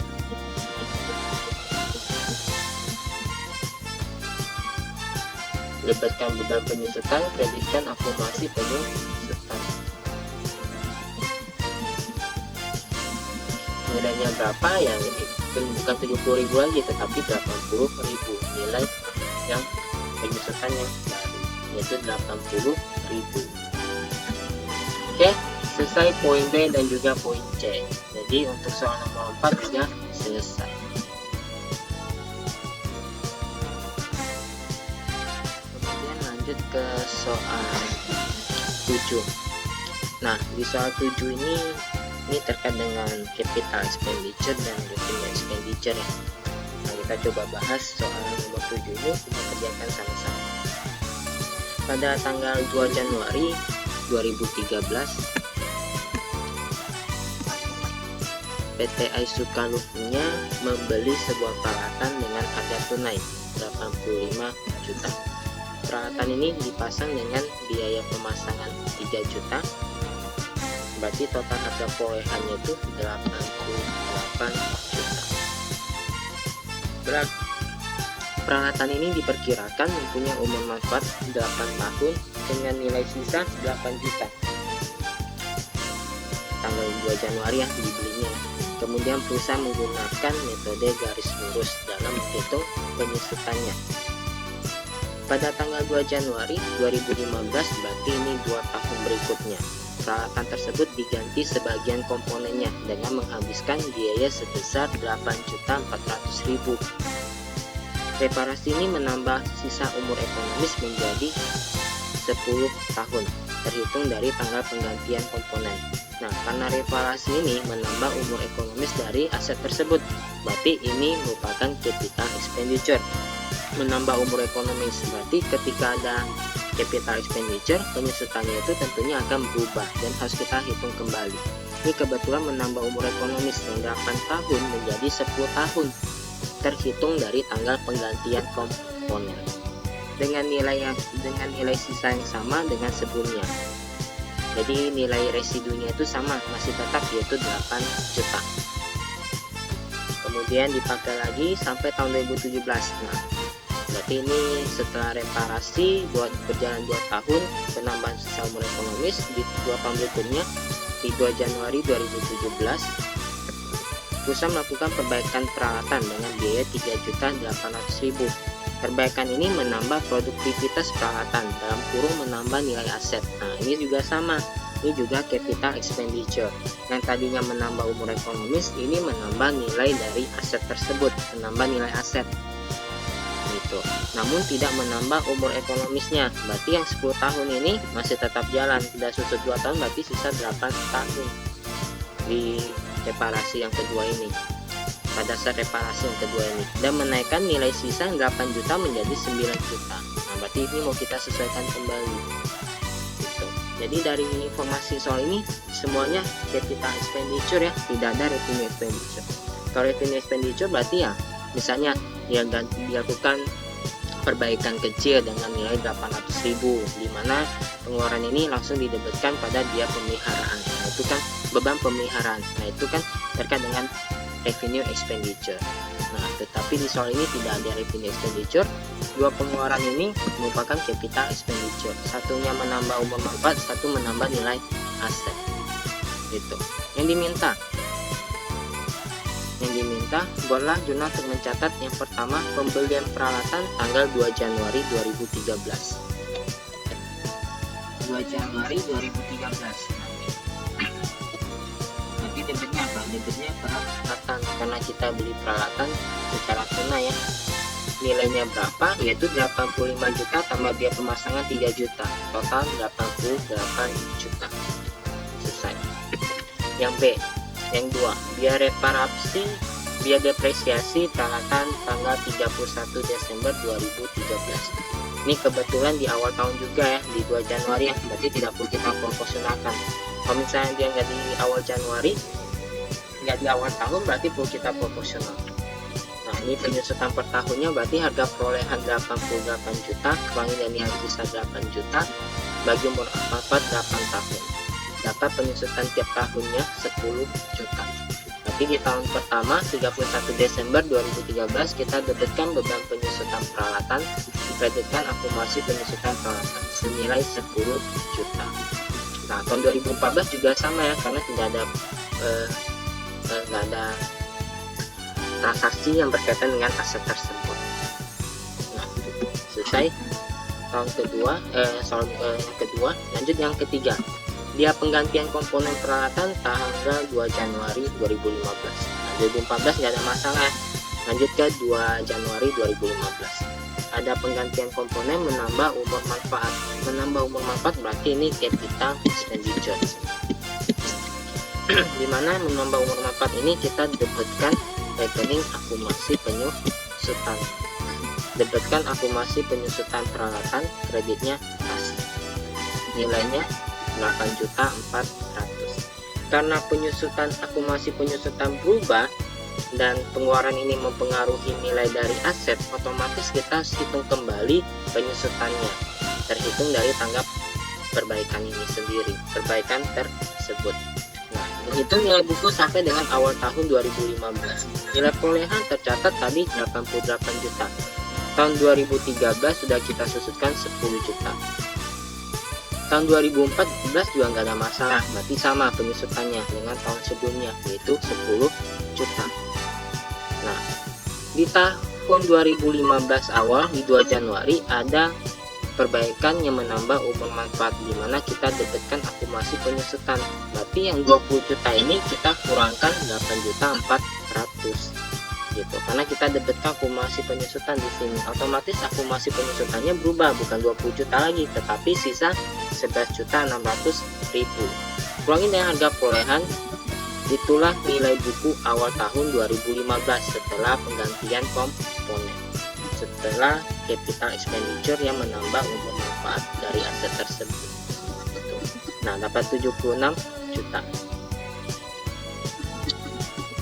Libatkan beban penyusutan, kreditkan akumulasi penyusutan. Nilainya berapa ya, bukan 70.000 lagi tetapi 80.000 nilai yang penyusutan yang baru, yaitu 80.000. Oke, selesai poin B dan juga poin C. Jadi untuk soal nomor 4 sudah selesai. Kemudian lanjut ke soal 7. Nah, di soal 7 ini terkait dengan capital expenditure dan revenue expenditure ya. Nah, kita coba bahas soal nomor 7 ini, kita kerjakan sama-sama. Pada tanggal 2 Januari 2013, PT Aisuka Lufunya membeli sebuah peralatan dengan harga tunai 85 juta. Peralatan ini dipasang dengan biaya pemasangan 3 juta. Berarti total harga perolehannya itu 88 juta. Peralatan ini diperkirakan mempunyai umur manfaat 8 tahun dengan nilai sisa 8 juta. Tanggal 2 Januari ya dibelinya. Kemudian perusahaan menggunakan metode garis lurus dalam menghitung penyusutannya. Pada tanggal 2 Januari 2015, berarti ini 2 tahun berikutnya. Peralatan tersebut diganti sebagian komponennya dengan menghabiskan biaya sebesar 8.400.000. Reparasi ini menambah sisa umur ekonomis menjadi 10 tahun, terhitung dari tanggal penggantian komponen. Nah, karena reparasi ini menambah umur ekonomis dari aset tersebut, berarti ini merupakan capital expenditure. Menambah umur ekonomis, berarti ketika ada capital expenditure, penyusutannya itu tentunya akan berubah dan harus kita hitung kembali. Ini kebetulan menambah umur ekonomis yang 8 tahun menjadi 10 tahun, terhitung dari tanggal penggantian komponen. Dengan nilai sisa yang sama dengan sebelumnya. Jadi nilai residunya itu sama, masih tetap yaitu 8 juta. Kemudian dipakai lagi sampai tahun 2017. Nah, berarti ini setelah reparasi berjalan 2 tahun, penambahan sisa umur ekonomis di 2 tahun berikutnya, di 2 Januari 2017, perusahaan melakukan perbaikan peralatan dengan biaya 3.800.000. Perbaikan ini menambah produktivitas peralatan, dalam kurung menambah nilai aset. Nah, ini juga sama, Ini juga capital expenditure. Yang tadinya menambah umur ekonomis, ini menambah nilai dari aset tersebut, menambah nilai aset. Gitu. Namun tidak menambah umur ekonomisnya. Berarti yang 10 tahun ini masih tetap jalan, tidak susut 2 tahun, berarti sisa 8 tahun di reparasi yang kedua ini, pada saat reparasi yang kedua ini, dan menaikkan nilai sisa 8 juta menjadi 9 juta. Nah, berarti ini mau kita sesuaikan kembali gitu. Jadi dari informasi soal ini semuanya capital expenditure ya, tidak ada revenue expenditure. Kalau revenue expenditure berarti ya misalnya dia dilakukan perbaikan kecil dengan nilai 800.000, di mana pengeluaran ini langsung didebitkan pada biaya pemeliharaan. Nah, itu kan beban pemeliharaan. Nah, itu kan terkait dengan revenue expenditure. Nah, tetapi di soal ini tidak ada revenue expenditure. Dua pengeluaran ini merupakan capital expenditure. Satunya menambah umur manfaat, satu menambah nilai aset. Gitu. Yang diminta buatlah jurnal untuk mencatat yang pertama pembelian peralatan tanggal 2 Januari 2013. 2 Januari 2013. Nanti debitnya apa? Debitnya peralatan, karena kita beli peralatan secara tunai ya. Nilainya berapa? Yaitu 85 juta tambah biaya pemasangan 3 juta. Total 88 juta. Selesai. Yang B. Yang 2, biaya reparasi, biaya depresiasi peralatan tanggal 31 Desember 2013. Ini kebetulan di awal tahun juga ya, di 2 Januari ya, berarti tidak perlu kita proporsionalkan. Kalau misalnya dia nggak di awal Januari, nggak di awal tahun, berarti perlu kita proporsional. Nah, ini penyusutan per tahunnya, berarti harga perolehan 88 juta, kurangi dari nilai sisa 8 juta, bagi umur manfaat 8 tahun. Dapat penyusutan tiap tahunnya 10 juta. Berarti di tahun pertama 31 Desember 2013 kita debitkan beban penyusutan peralatan, dikreditkan akumulasi penyusutan peralatan senilai 10 juta. Nah, tahun 2014 juga sama ya, karena tidak ada transaksi yang berkaitan dengan aset tersebut. Nah, selesai tahun kedua, yang kedua. Lanjut yang ketiga, dia penggantian komponen peralatan tanggal 2 Januari 2015. Nah, 2014 nggak ada masalah. Lanjut ke 2 Januari 2015. Ada penggantian komponen menambah umur manfaat. Menambah umur manfaat berarti ini capital expenditure. Dimana menambah umur manfaat ini kita debitkan rekening akumulasi penyusutan. Debitkan akumulasi penyusutan peralatan, kreditnya kas. Nilainya 8.400.000. Karena penyusutan akumulasi penyusutan berubah dan pengeluaran ini mempengaruhi nilai dari aset, otomatis kita hitung kembali penyusutannya, terhitung dari tanggap perbaikan ini sendiri, perbaikan tersebut. Nah, menghitung nilai buku sampai dengan awal tahun 2015. Nilai perolehan tercatat tadi 88 juta. Tahun 2013 sudah kita susutkan 10 juta. Tahun 2014 juga nggak ada masalah, berarti sama penyusutannya dengan tahun sebelumnya, yaitu 10 juta. Nah, di tahun 2015 awal, di 2 Januari, ada perbaikan yang menambah umur manfaat, di mana kita debitkan akumulasi penyusutan. Berarti yang 20 juta ini kita kurangkan 8.400.000. Gitu. Karena kita debitkan akumulasi penyusutan di sini, otomatis akumulasi penyusutannya berubah, bukan 20 juta lagi, tetapi sisa 11.600.000. Kurangi dengan harga perolehan, itulah nilai buku awal tahun 2015 setelah penggantian komponen, setelah capital expenditure yang menambah umur manfaat dari aset tersebut. Gitu. Nah, dapat 76 juta.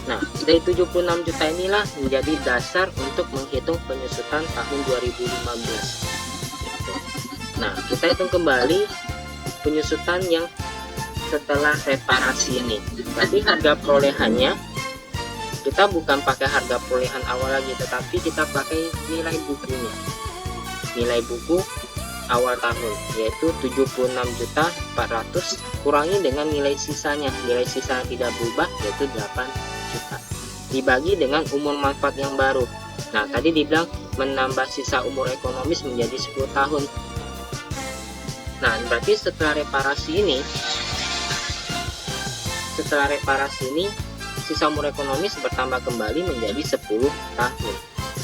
Nah, dari 76 juta inilah menjadi dasar untuk menghitung penyusutan tahun 2015. Gitu. Nah, kita hitung kembali penyusutan yang setelah reparasi ini. Berarti harga perolehannya kita bukan pakai harga perolehan awal lagi, tetapi kita pakai nilai bukunya. Nilai buku awal tahun yaitu 76.400.000 kurangi dengan nilai sisanya. Nilai sisa yang tidak berubah yaitu 8 juta. Dibagi dengan umur manfaat yang baru. Nah, tadi dibilang menambah sisa umur ekonomis menjadi 10 tahun. Nah, berarti setelah reparasi ini setelah reparasi ini sisa umur ekonomis bertambah kembali menjadi 10 tahun.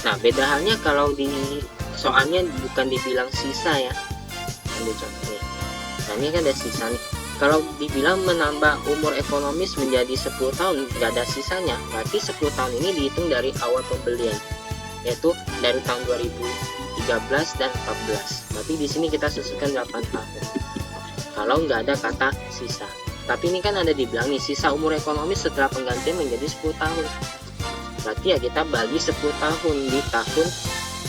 Nah, beda halnya kalau di soalnya bukan dibilang sisa ya. Ambil contohnya. Nah, ini kan ada sisa nih. Kalau dibilang menambah umur ekonomis menjadi 10 tahun, nggak ada sisanya, berarti 10 tahun ini dihitung dari awal pembelian, yaitu dari tahun 2013 dan 14. Berarti di sini kita susunkan 8 tahun. Kalau nggak ada kata sisa. Tapi ini kan ada dibilang nih, sisa umur ekonomis setelah penggantian menjadi 10 tahun. Berarti ya kita bagi 10 tahun di tahun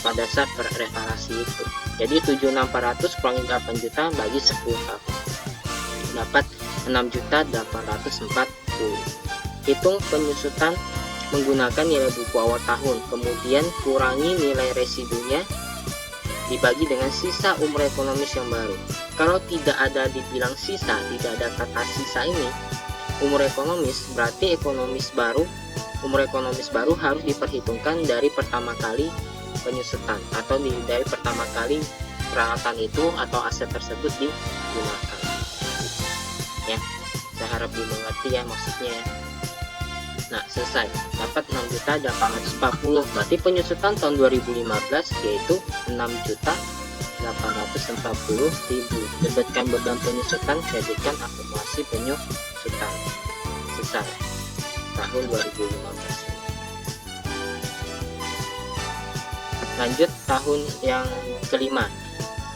pada saat reparasi itu. Jadi 7.600 kurangi 8 juta bagi 10 tahun. Dapat 6.840. Hitung penyusutan menggunakan nilai buku awal tahun. Kemudian kurangi nilai residunya dibagi dengan sisa umur ekonomis yang baru. Kalau tidak ada dibilang sisa, tidak ada kata sisa ini, umur ekonomis, berarti umur ekonomis baru harus diperhitungkan dari pertama kali penyusutan atau dari pertama kali peralatan itu atau aset tersebut digunakan. Ya, saya harap dimengerti ya maksudnya ya. Nah, selesai. Dapat 6.840. Berarti penyusutan tahun 2015 yaitu 6.840.000. Debitkan beban penyusutan, kreditkan akumulasi penyusutan. Selesai. Tahun 2015. Lanjut tahun yang kelima.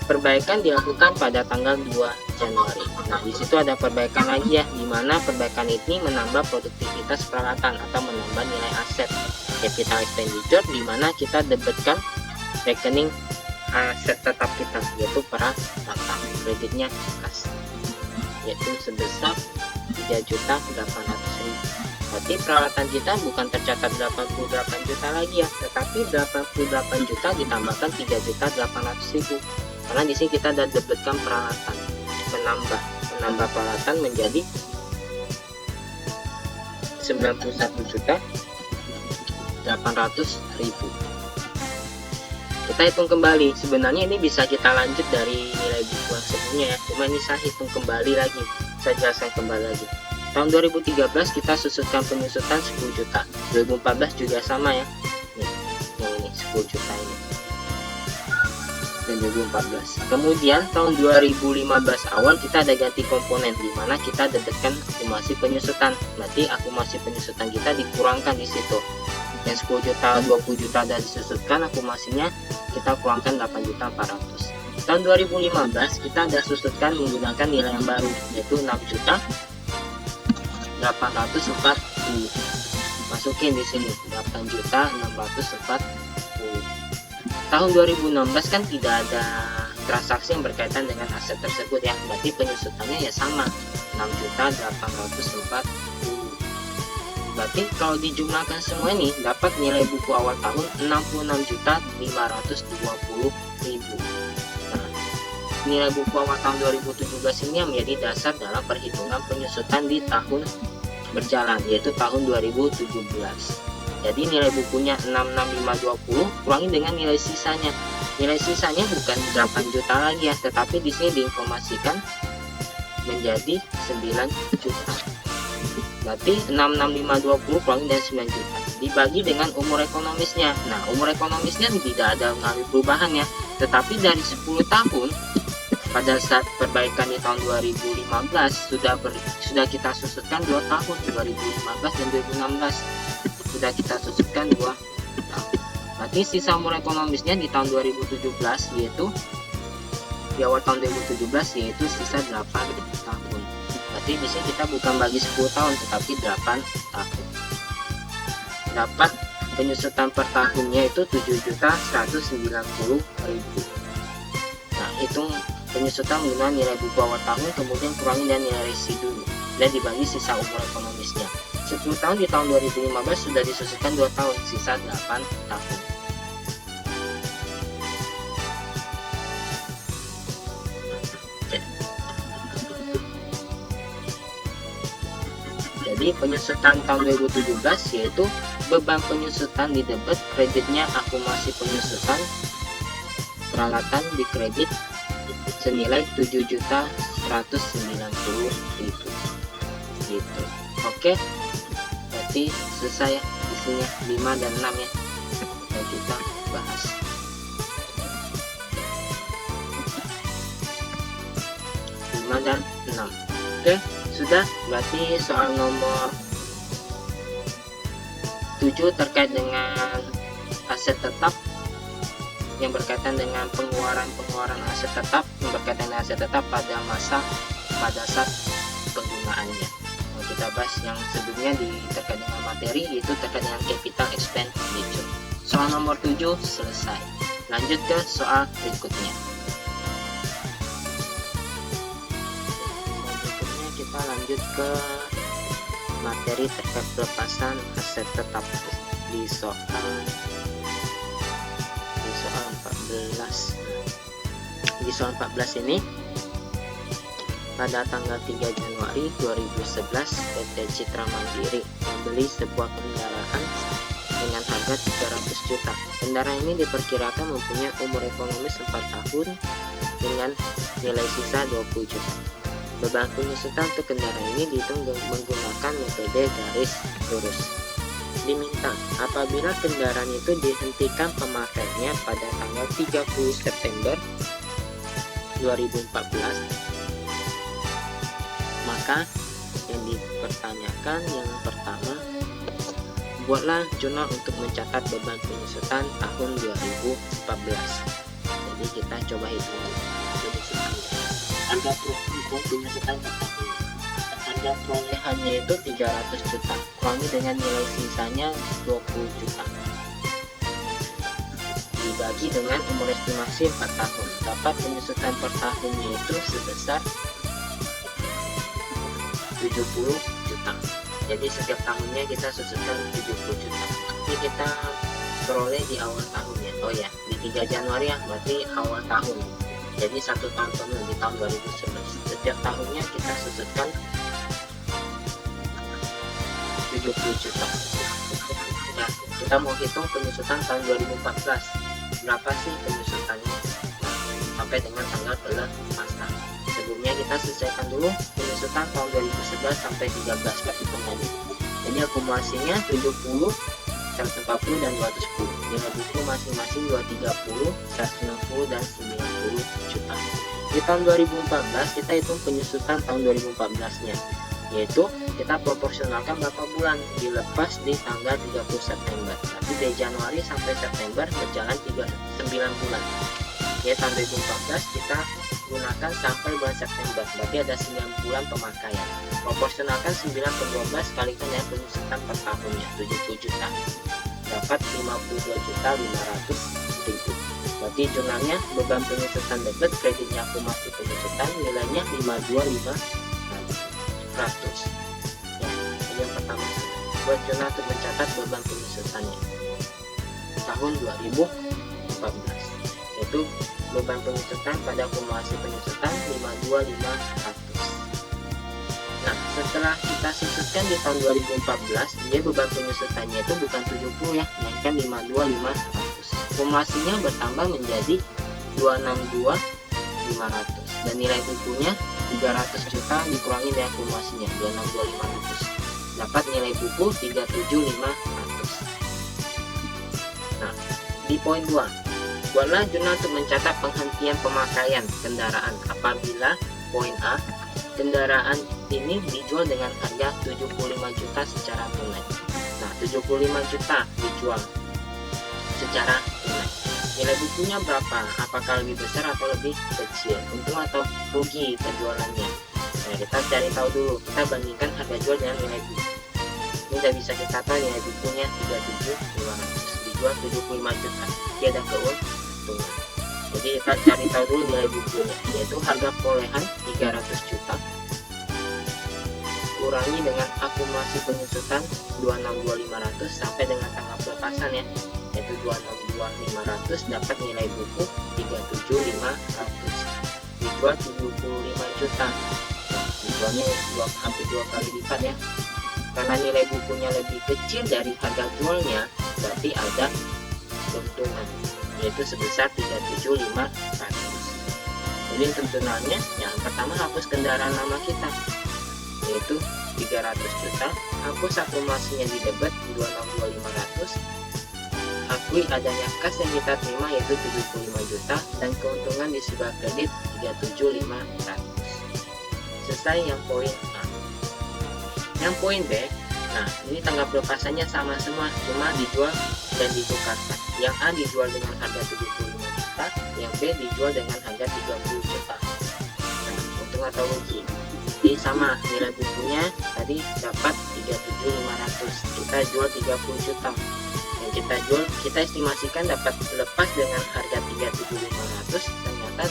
Perbaikan dilakukan pada tanggal 2 Januari. Nah, di situ ada perbaikan lagi ya, di mana perbaikan ini menambah produktivitas peralatan atau menambah nilai aset. Capital expenditure, di mana kita debitkan rekening aset tetap kita, yaitu peralatan. Kreditnya kas, yaitu sebesar 3.800.000. Berarti peralatan kita bukan tercatat 88 juta lagi ya, tetapi 88 juta ditambahkan 3.800.000. Karena di sini kita ada debitkan peralatan, menambah peralatan menjadi 91.800.000. Kita hitung kembali. Sebenarnya ini bisa kita lanjut dari nilai buku yang sebelumnya ya, cuma ini saya hitung kembali lagi, saya jelaskan kembali lagi. Tahun 2013 kita susutkan penyusutan 10 juta. 2014 juga sama ya. Nih, yang ini 10 juta ini. Dan 2014. Kemudian tahun 2015 awal kita ada ganti komponen, di mana kita debitkan akumulasi penyusutan. Berarti akumulasi penyusutan kita dikurangkan di situ. Yang 10 juta, 20 juta dan disusutkan, akumulasinya kita kurangkan 8.400. Tahun 2015 kita ada susutkan menggunakan nilai yang baru, yaitu 6.840. Masukin di sini 8.640. Tahun 2016 kan tidak ada transaksi yang berkaitan dengan aset tersebut ya, berarti penyusutannya ya sama, 6.840. Berarti kalau dijumlahkan semua ini dapat nilai buku awal tahun 66.520.000. Nah, nilai buku awal tahun 2017 ini yang menjadi dasar dalam perhitungan penyusutan di tahun berjalan, yaitu tahun 2017. Jadi nilai bukunya 66.520 kurangi dengan nilai sisanya. Nilai sisanya bukan 8 juta lagi ya, tetapi di sini diinformasikan menjadi 9 juta. Berarti 66.520 kurangi dengan 9 juta dibagi dengan umur ekonomisnya. Nah, umur ekonomisnya tidak ada mengalami perubahan ya, tetapi dari 10 tahun pada saat perbaikan di tahun 2015 sudah kita susutkan 2 tahun, 2015 dan 2016 sudah kita susutkan 2 tahun. Berarti sisa umur ekonomisnya di tahun 2017 yaitu di awal tahun 2017 yaitu sisa 8 tahun. Berarti di sini kita bukan bagi 10 tahun tetapi 8 tahun. Dapat penyusutan per tahunnya itu 7.190.000. Nah, hitung penyusutan menggunakan nilai buku awal tahun, kemudian kurangi dan nilai residu dan dibagi sisa umur ekonomisnya. 10 tahun di tahun 2015 sudah disusutkan 2 tahun, sisa 8 tahun. Jadi penyusutan tahun 2017 yaitu beban penyusutan di debit, kreditnya akumulasi penyusutan, peralatan di kredit senilai 7.190.000 gitu. Oke, berarti selesai ya isinya 5 dan 6 ya. Dan kita bahas 5 dan 6. Oke, sudah. Berarti soal nomor 7 terkait dengan aset tetap yang berkaitan dengan pengeluaran aset tetap yang berkaitan dengan aset tetap pada saat penggunaannya. Nah, kita bahas yang sebelumnya terkait dengan materi, yaitu terkait dengan capital expenditure. Soal nomor 7 selesai. Lanjut ke soal berikutnya. Selanjutnya kita lanjut ke materi terkait pelepasan aset tetap di soal 14. Di soal 14 ini, pada tanggal 3 Januari 2011 PT Citra Mandiri membeli sebuah kendaraan dengan harga 300 juta. Kendaraan ini diperkirakan mempunyai umur ekonomis 4 tahun dengan nilai sisa 20 juta. Beban penyusutan untuk kendaraan ini dihitung menggunakan metode garis lurus. Diminta apabila kendaraan itu dihentikan pemakaiannya pada tanggal 30 September 2014, maka yang dipertanyakan yang pertama, buatlah jurnal untuk mencatat beban penyusutan tahun 2014. Jadi kita coba hitung penyusutannya. Harga penyusutan per tahun. Harga perolehannya itu 300 juta, kurangi dengan nilai sisanya 20 juta. Dibagi dengan umur estimasi 4 tahun, dapat penyusutan per tahunnya itu sebesar 70 juta. Jadi setiap tahunnya kita susutkan 70 juta. Ini kita peroleh di awal tahunnya. Oh ya, di 3 Januari ya, berarti awal tahun. Jadi 1 tahun penuh di tahun 2011. Setiap tahunnya kita susutkan 70 juta. Nah, kita mau hitung penyusutan tahun 2014. Berapa sih penyusutannya? Sampai dengan tanggal pelepasan. Sebelumnya kita selesaikan dulu penyusutan tahun 2011 sampai 13 kita hitung lagi. Jadi akumulasinya 70, 140 dan 210. Nilai buku masing-masing 230, 160 dan 90 juta. Di tahun 2014 kita hitung penyusutan tahun 2014-nya, yaitu kita proporsionalkan berapa bulan dilepas di tanggal 30 September. Nanti dari Januari sampai September berjalan 9 bulan. Ya, tahun 2014 kita gunakan sampai bulan September, berarti ada 9 bulan pemakaian. Proporsionalkan 9 per 12 kalikan dengan penyusutan per tahunnya 70 juta, dapat 52.500.000. Berarti jurnalnya beban penyusutan debit, kreditnya akumulasi penyusutan, nilainya 52.500. Ya, ini yang pertama. Buat jurnal untuk mencatat beban penyusutannya tahun 2014, yaitu beban penyusutan pada akumulasi penyusutan 52.500. Nah, setelah kita susutkan di tahun 2014, dia beban penyusutannya itu bukan 70 ya, melainkan 52.500. Akumulasinya bertambah menjadi 262.500 dan nilai bukunya 300 juta dikurangi dari akumulasinya 262.500, dapat nilai buku 37.500. Nah, di poin 2, buatlah jurnal untuk mencatat penghentian pemakaian kendaraan apabila poin A, kendaraan ini dijual dengan harga 75 juta secara tunai. Nah, 75 juta dijual secara tunai. Nilai bukunya berapa? Apakah lebih besar atau lebih kecil? Untung atau rugi penjualannya? Nah, kita cari tahu dulu. Kita bandingkan harga jual dengan nilai buku. Ini udah bisa kita tahu nilai bukunya 37.500, dijual 75 juta. Dia ada keuntungan. Jadi kita cari tahu dulu nilai bukunya, yaitu harga perolehan 300 juta kurangi dengan akumulasi penyusutan 262.500 sampai dengan tanggal pelepasan ya, yaitu 262.500, dapat nilai buku 37.500, dijual 75 juta. Nah, dijualnya hampir 2 kali lipat ya, karena nilai bukunya lebih kecil dari harga jualnya, berarti ada keuntungan, yaitu sebesar 37.500. Jadi untuk jurnalnya, yang pertama hapus kendaraan lama kita, yaitu 300 juta, hapus akumulasinya di debit 262.500, akui adanya kas yang kita terima yaitu 75 juta dan keuntungan di sebelah kredit 37.500. Selesai yang poin A. Yang poin B, nah ini tanggal pelepasannya sama semua, cuma dijual dan ditukarkan. Yang A dijual dengan harga 75 juta, yang B dijual dengan harga 30 juta. Nah, untung atau rugi? Jadi sama, nilai bukunya tadi dapat 37.500, kita jual 30 juta. Yang kita jual, kita estimasikan dapat lepas dengan harga 37.500, ternyata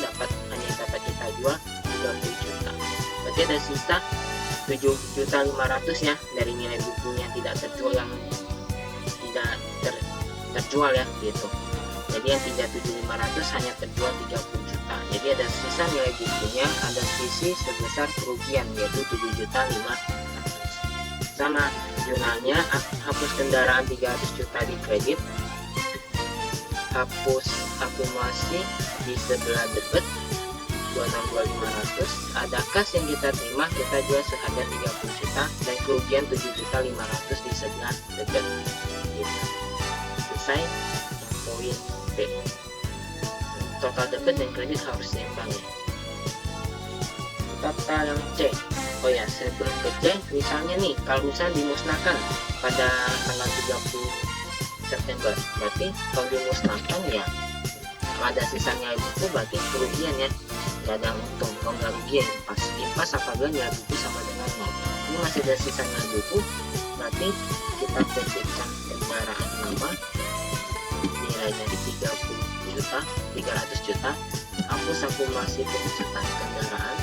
hanya dapat kita jual 30 juta. Berarti ada sisa 7.500.000 ya dari nilai bukunya tidak terjual, yang tidak terjual ya gitu. Jadi yang 37.500 hanya terjual 30 juta. Jadi ada sisa nilai bukunya, ada sisi sebesar kerugian yaitu 7.500.000. Sama jurnalnya, hapus kendaraan 300 juta di kredit, hapus akumulasi di sebelah debit 262.500, ada kas yang kita terima, kita jual seharga 30 juta dan kerugian 7.500.000 di sebelah debit gitu. Selesai yang poin B. Total debit dan kredit harus seimbang ya. Total yang C. Oh ya, sebelum ke C, misalnya nih, kalau misalnya dimusnahkan pada tanggal 30 September, berarti kalau dimusnahkan ya ada sisanya buku, berarti kerugian ya, nggak ada untung. Kalau nggak rugi ya impas apabila nilai buku sama dengan 0. Ini masih ada sisanya buku, berarti kita petikkan kendaraan lama nilainya 300 juta, hapus akumulasi pemecahan kendaraan,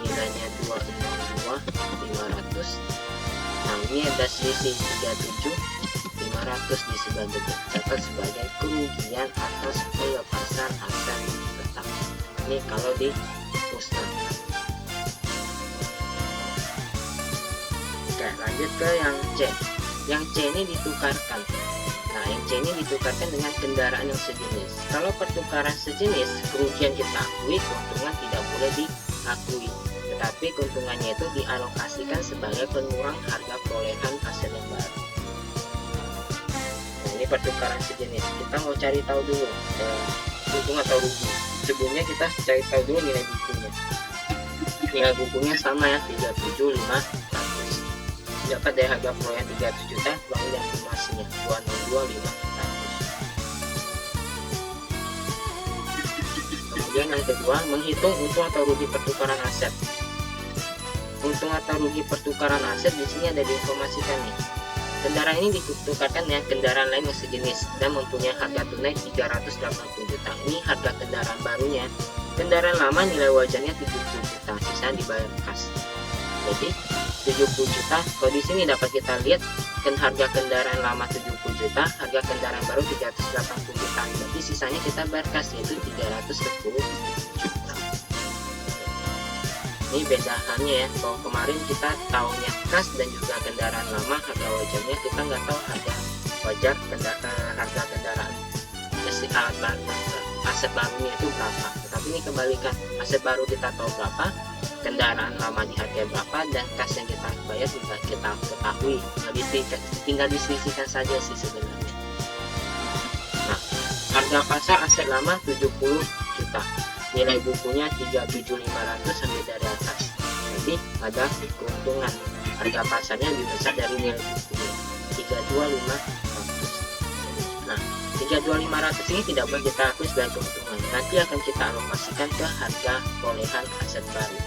nilainya 262.500. Nah ini ada selisih 37.500 di sebelah debit, catat sebagai kerugian atas pelepasan aset tetap. Ini kalau dimusnahkan. Oke, lanjut ke yang C. Yang C ini ditukarkan. Nah, yang C ini ditukarkan dengan kendaraan yang sejenis. Kalau pertukaran sejenis, kerugian kita akui, keuntungan tidak boleh diakui. Tetapi keuntungannya itu dialokasikan sebagai pengurang harga perolehan aset yang baru. Nah, ini pertukaran sejenis. Kita mau cari tahu dulu untung atau rugi. Sebelumnya kita cari tahu dulu nilai bukunya. Nilai bukunya sama ya, 37.500. Dapat dari harga perolehan 300 juta, uang dan akumulasinya 262.500. Kemudian yang kedua, menghitung untung atau rugi pertukaran aset. Untung atau rugi pertukaran aset di sini ada diinformasikan nih. Kendaraan ini ditukarkan dengan kendaraan lain yang sejenis dan mempunyai harga tunai 380 juta. Ini harga kendaraan barunya. Kendaraan lama nilai wajarnya 70 juta, sisa dibayar kas. Jadi 70 juta. Kalau di sini dapat kita lihat kan harga kendaraan lama 70 juta, harga kendaraan baru 380 juta. Jadi sisanya kita bayar kas yaitu 310 juta. Ini bedaannya ya. Kalau kemarin kita tahunya kas dan juga kendaraan lama harga wajarnya, kita nggak tahu harga wajar harga kendaraan aset barunya itu berapa. Tapi ini kebalikan, aset baru kita tahu berapa, kendaraan lama di harga berapa, dan kas yang kita bayar juga kita ketahui. Tinggal diselisihkan saja sih sebenarnya. Nah, harga pasar aset lama 70 juta, nilai bukunya 37.500 sampai dari atas. Jadi ada keuntungan, harga pasarnya lebih besar dari nilai bukunya 32.500. Nah, 32.500 ini tidak boleh kita akui sebagai keuntungan, nanti akan kita alokasikan ke harga perolehan aset baru.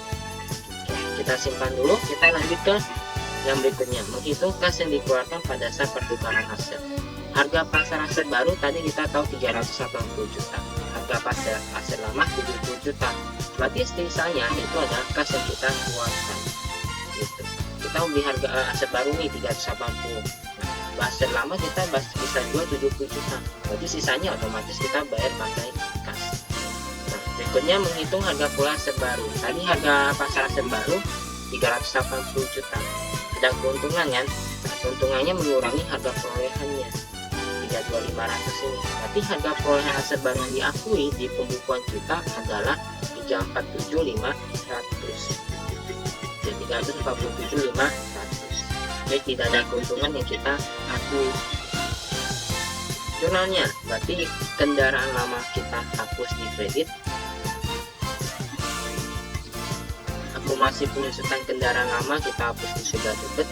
Kita simpan dulu, kita lanjut ke yang berikutnya, menghitung kas yang dikeluarkan pada saat pertukaran aset. Harga pasar aset baru tadi kita tahu 380 juta, harga pasar aset lama 70 juta, berarti sisanya itu adalah kas yang kita keluarkan gitu. Kita beli harga aset baru nih 380, nah, aset lama kita bisa jual 70 juta, berarti sisanya otomatis kita bayar pakai kas. Berikutnya menghitung harga pula aset baru. Tadi harga pasar aset baru 380 juta. Ada keuntungan kan? Nah, keuntungannya mengurangi harga perolehannya 32.500. ini. Berarti harga perolehan aset baru yang diakui di pembukuan kita adalah 347.500. Jadi 347.500. Jadi tidak ada keuntungan yang kita akui. Jurnalnya, berarti kendaraan lama kita hapus di kredit. Akumulasi penyusutan kendaraan lama kita hapus di sebelah debit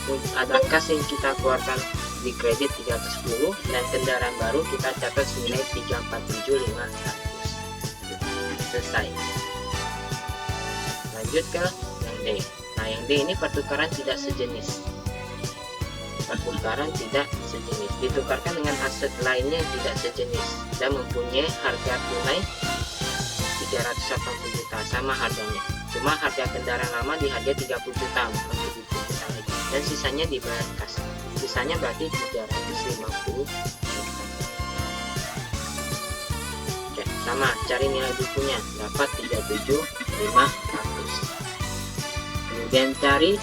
262.500. Ada kas yang kita keluarkan di kredit 310 dan kendaraan baru kita catat senilai 347.500. Selesai. Lanjut ke yang D. Nah, yang D ini pertukaran tidak sejenis. Pertukaran tidak sejenis ditukarkan dengan aset lainnya yang tidak sejenis dan mempunyai harga tunai 380 juta, sama harganya. Cuma harga kendaraan lama di harga 30 juta, bukan 70 juta lagi. Dan sisanya dibayar kas. Sisanya berarti 350 juta. Oke, sama, cari nilai bukunya, dapat 37.500. Kemudian cari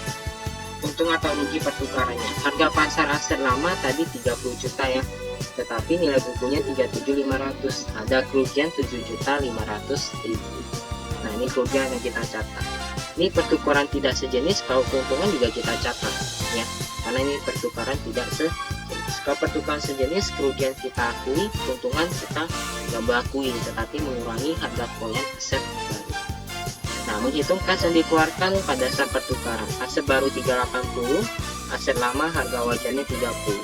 untung atau rugi pertukarannya. Harga pasar aset lama tadi 30 juta ya, tetapi nilai bukunya 37.500. Ada kerugian 7.500.000. Nah, ini kerugian yang kita catat. Ini pertukaran tidak sejenis, kalau keuntungan juga kita catat ya, karena ini pertukaran tidak sejenis. Kalau pertukaran sejenis, kerugian kita akui, keuntungan kita nggak akui, tetapi mengurangi harga perolehan aset baru. Nah, menghitung kas yang dikeluarkan pada saat pertukaran. Aset baru 380, aset lama harga wajarnya 30.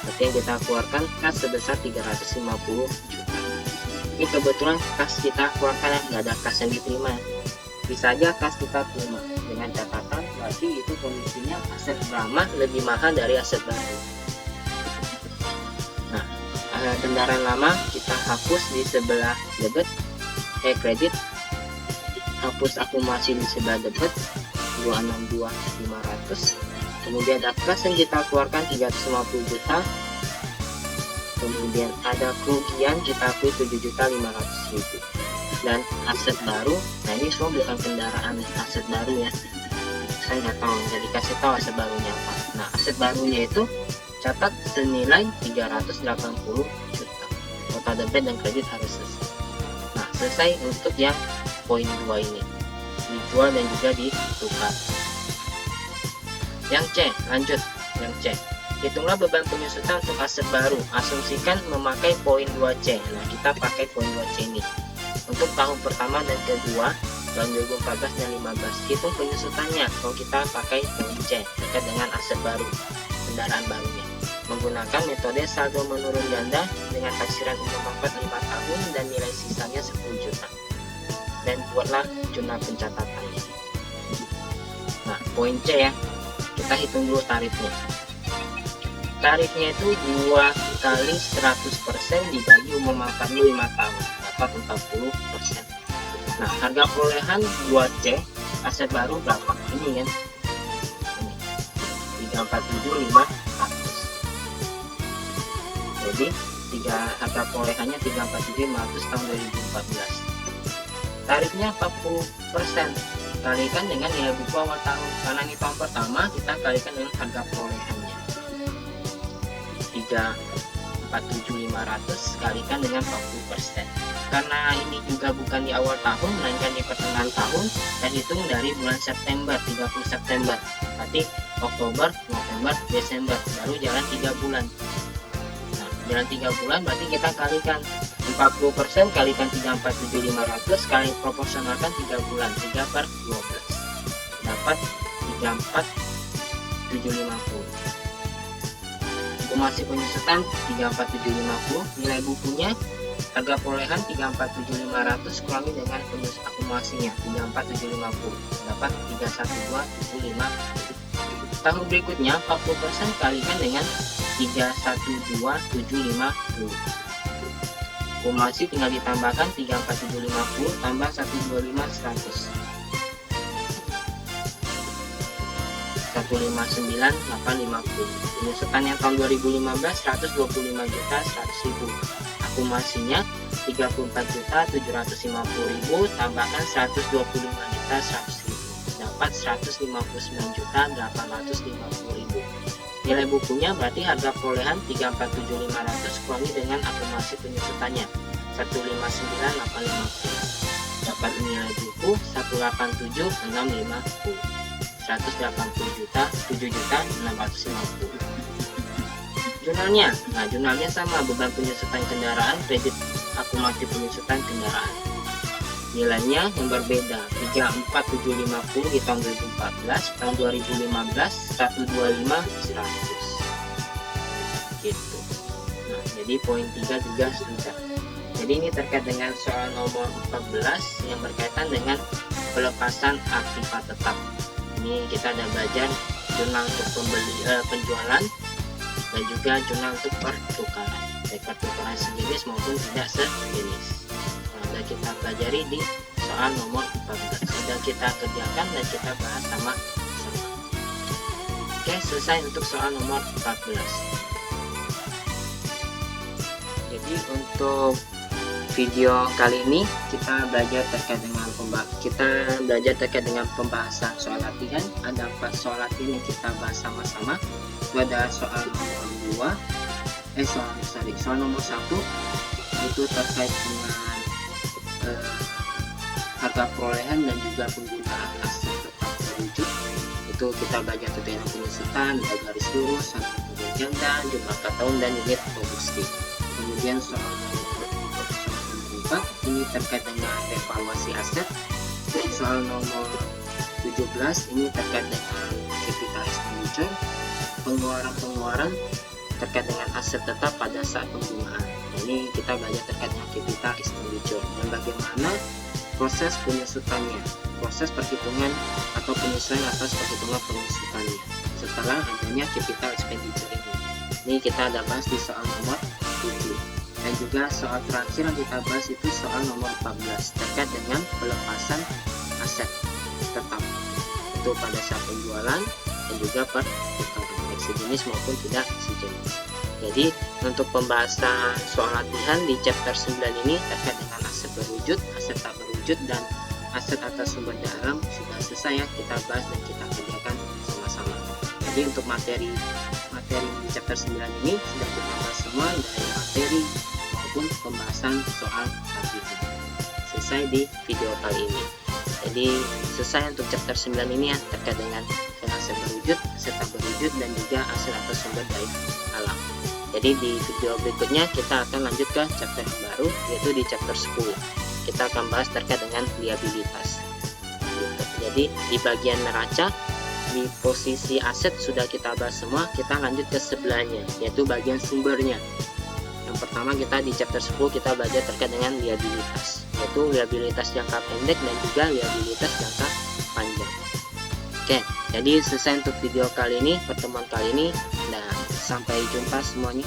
Berarti yang kita keluarkan kas sebesar 350 juta. Ini kebetulan kas kita keluarkan, nggak ada kas yang diterima. Bisa aja kas kita terima, dengan catatan berarti itu kondisinya aset lama lebih mahal dari aset baru. Nah, kendaraan lama kita hapus di sebelah debit, kredit. Hapus akumulasi di sebelah debit 262.500. Kemudian ada kas yang kita keluarkan 350 juta. Kemudian ada kerugian kita akui 7.500.000. Dan aset baru, nah ini semua bukan kendaraan, aset baru ya, saya nggak tahu, jadi kasih tahu aset barunya apa. Nah, aset barunya itu catat senilai 380 juta. Total debit dan kredit harus selesai. Nah, selesai untuk yang poin 2 ini, dijual dan juga ditukar. Yang C, lanjut yang C. Hitunglah beban penyusutan untuk aset baru. Asumsikan memakai poin 2C. Nah, kita pakai poin 2C ini. Untuk tahun pertama dan kedua, tahun 2014 dan 2015, hitung penyusutannya kalau kita pakai poin C terkait dengan aset baru, kendaraan barunya. Menggunakan metode saldo menurun ganda dengan taksiran umur manfaat 5 tahun dan nilai sisanya 10 juta. Dan buatlah jurnal pencatatannya. Nah, poin C ya, kita hitung dulu tarifnya. Tarifnya itu 2 kali 100% dibagi umur manfaat 5 tahun, dapat 40%. Nah, harga perolehan 2C aset baru berapa? Ini kan, ini 347.500. Jadi harga perolehannya 347.500 tahun 2014. Tarifnya 40%, kalikan dengan nilai buku awal tahun. Karena ini tahun pertama, kita kalikan dengan harga perolehannya 347.500 kalikan dengan 40%. Karena ini juga bukan di awal tahun, melainkan di pertengahan tahun, dan hitung dari bulan September, 30 September. Berarti Oktober, November, Desember, baru jalan 3 bulan. Nah, jalan 3 bulan berarti kita kalikan 40% kalikan 347.500 kali proporsionalkan 3 bulan, 3 per 12 dapat 34750. Akumulasi penyusutan 34750, nilai bukunya harga perolehan 347.500 kurangi dengan akumulasinya 34750 dapat 31275. Tahun berikutnya 40% kalikan dengan 312.750. Akumulasi tinggal ditambahkan 34750 tambah 125.100 159.850. Penyusutan yang tahun 2015 125.100.000. Akumulasinya 34.750.000 tambahkan 125.100.000 dapat 159.850.000. Nilai bukunya berarti harga perolehan 347.500 kurangi dengan akumulasi penyusutannya 159.850. Dapat nilai buku 187.650. 180.7.650. Jurnalnya, nah jurnalnya sama, beban penyusutan kendaraan, kredit akumulasi penyusutan kendaraan. Nilainya yang berbeda, 34750 di tahun 2014, tahun 2015 125.100 gitu. Nah, jadi poin 3 juga sudah. Jadi ini terkait dengan soal nomor 14 yang berkaitan dengan pelepasan aktiva tetap. Ini kita ada belajar jurnal untuk penjualan dan juga jurnal untuk pertukaran, baik pertukaran sejenis maupun tidak sejenis. Sudah kita pelajari di soal nomor 14, sudah kita kerjakan dan kita bahas sama-sama. Oke, selesai untuk soal nomor 14. Jadi untuk video kali ini kita belajar terkait dengan pembahasan soal latihan. Ada 4 soal latihan yang kita bahas sama-sama. Itu ada soal nomor 2, soal nomor 1 itu terkait dengan harga perolehan dan juga penggunaan aset tetap terwujud. Itu kita belajar terkait dengan penyusutan, garis lurus, satuan ganda, jumlah tahun dan unit produksi. Kemudian soal nomor 4 ini terkait dengan evaluasi aset. Soal nomor 17 ini terkait dengan capital expenditure, pengeluaran terkait dengan aset tetap pada saat penggunaan. Ini kita belajar terkait dengan capital expenditure dan bagaimana proses penyusutannya, proses perhitungan atau penyesuaian atas perhitungan penyusutannya setelah adanya capital expenditure ini. Ini kita ada bahas di soal nomor 7. Dan juga soal terakhir yang kita bahas itu soal nomor 14 terkait dengan pelepasan aset tetap, itu pada saat penjualan dan juga pertukaran, baik sejenis maupun tidak sejenis. Jadi untuk pembahasan soal latihan di chapter 9 ini terkait dengan aset berwujud, aset tak berwujud, dan aset atas sumber dalam sudah selesai ya, kita bahas dan kita kerjakan sama-sama. Jadi untuk materi di chapter 9 ini sudah kita bahas semua, dari materi maupun pembahasan soal latihan. Selesai di video kali ini. Jadi selesai untuk chapter 9 ini ya, terkait dengan aset berwujud, aset tak berwujud, dan juga aset atas sumber daya alam. Jadi di video berikutnya kita akan lanjut ke chapter yang baru, yaitu di chapter 10. Kita akan bahas terkait dengan liabilitas. Jadi di bagian neraca, di posisi aset sudah kita bahas semua, kita lanjut ke sebelahnya, yaitu bagian sumbernya. Yang pertama kita di chapter 10 kita belajar terkait dengan liabilitas, yaitu liabilitas jangka pendek dan juga liabilitas jangka panjang. Oke, jadi selesai untuk video kali ini, pertemuan kali ini, dan sampai jumpa semuanya.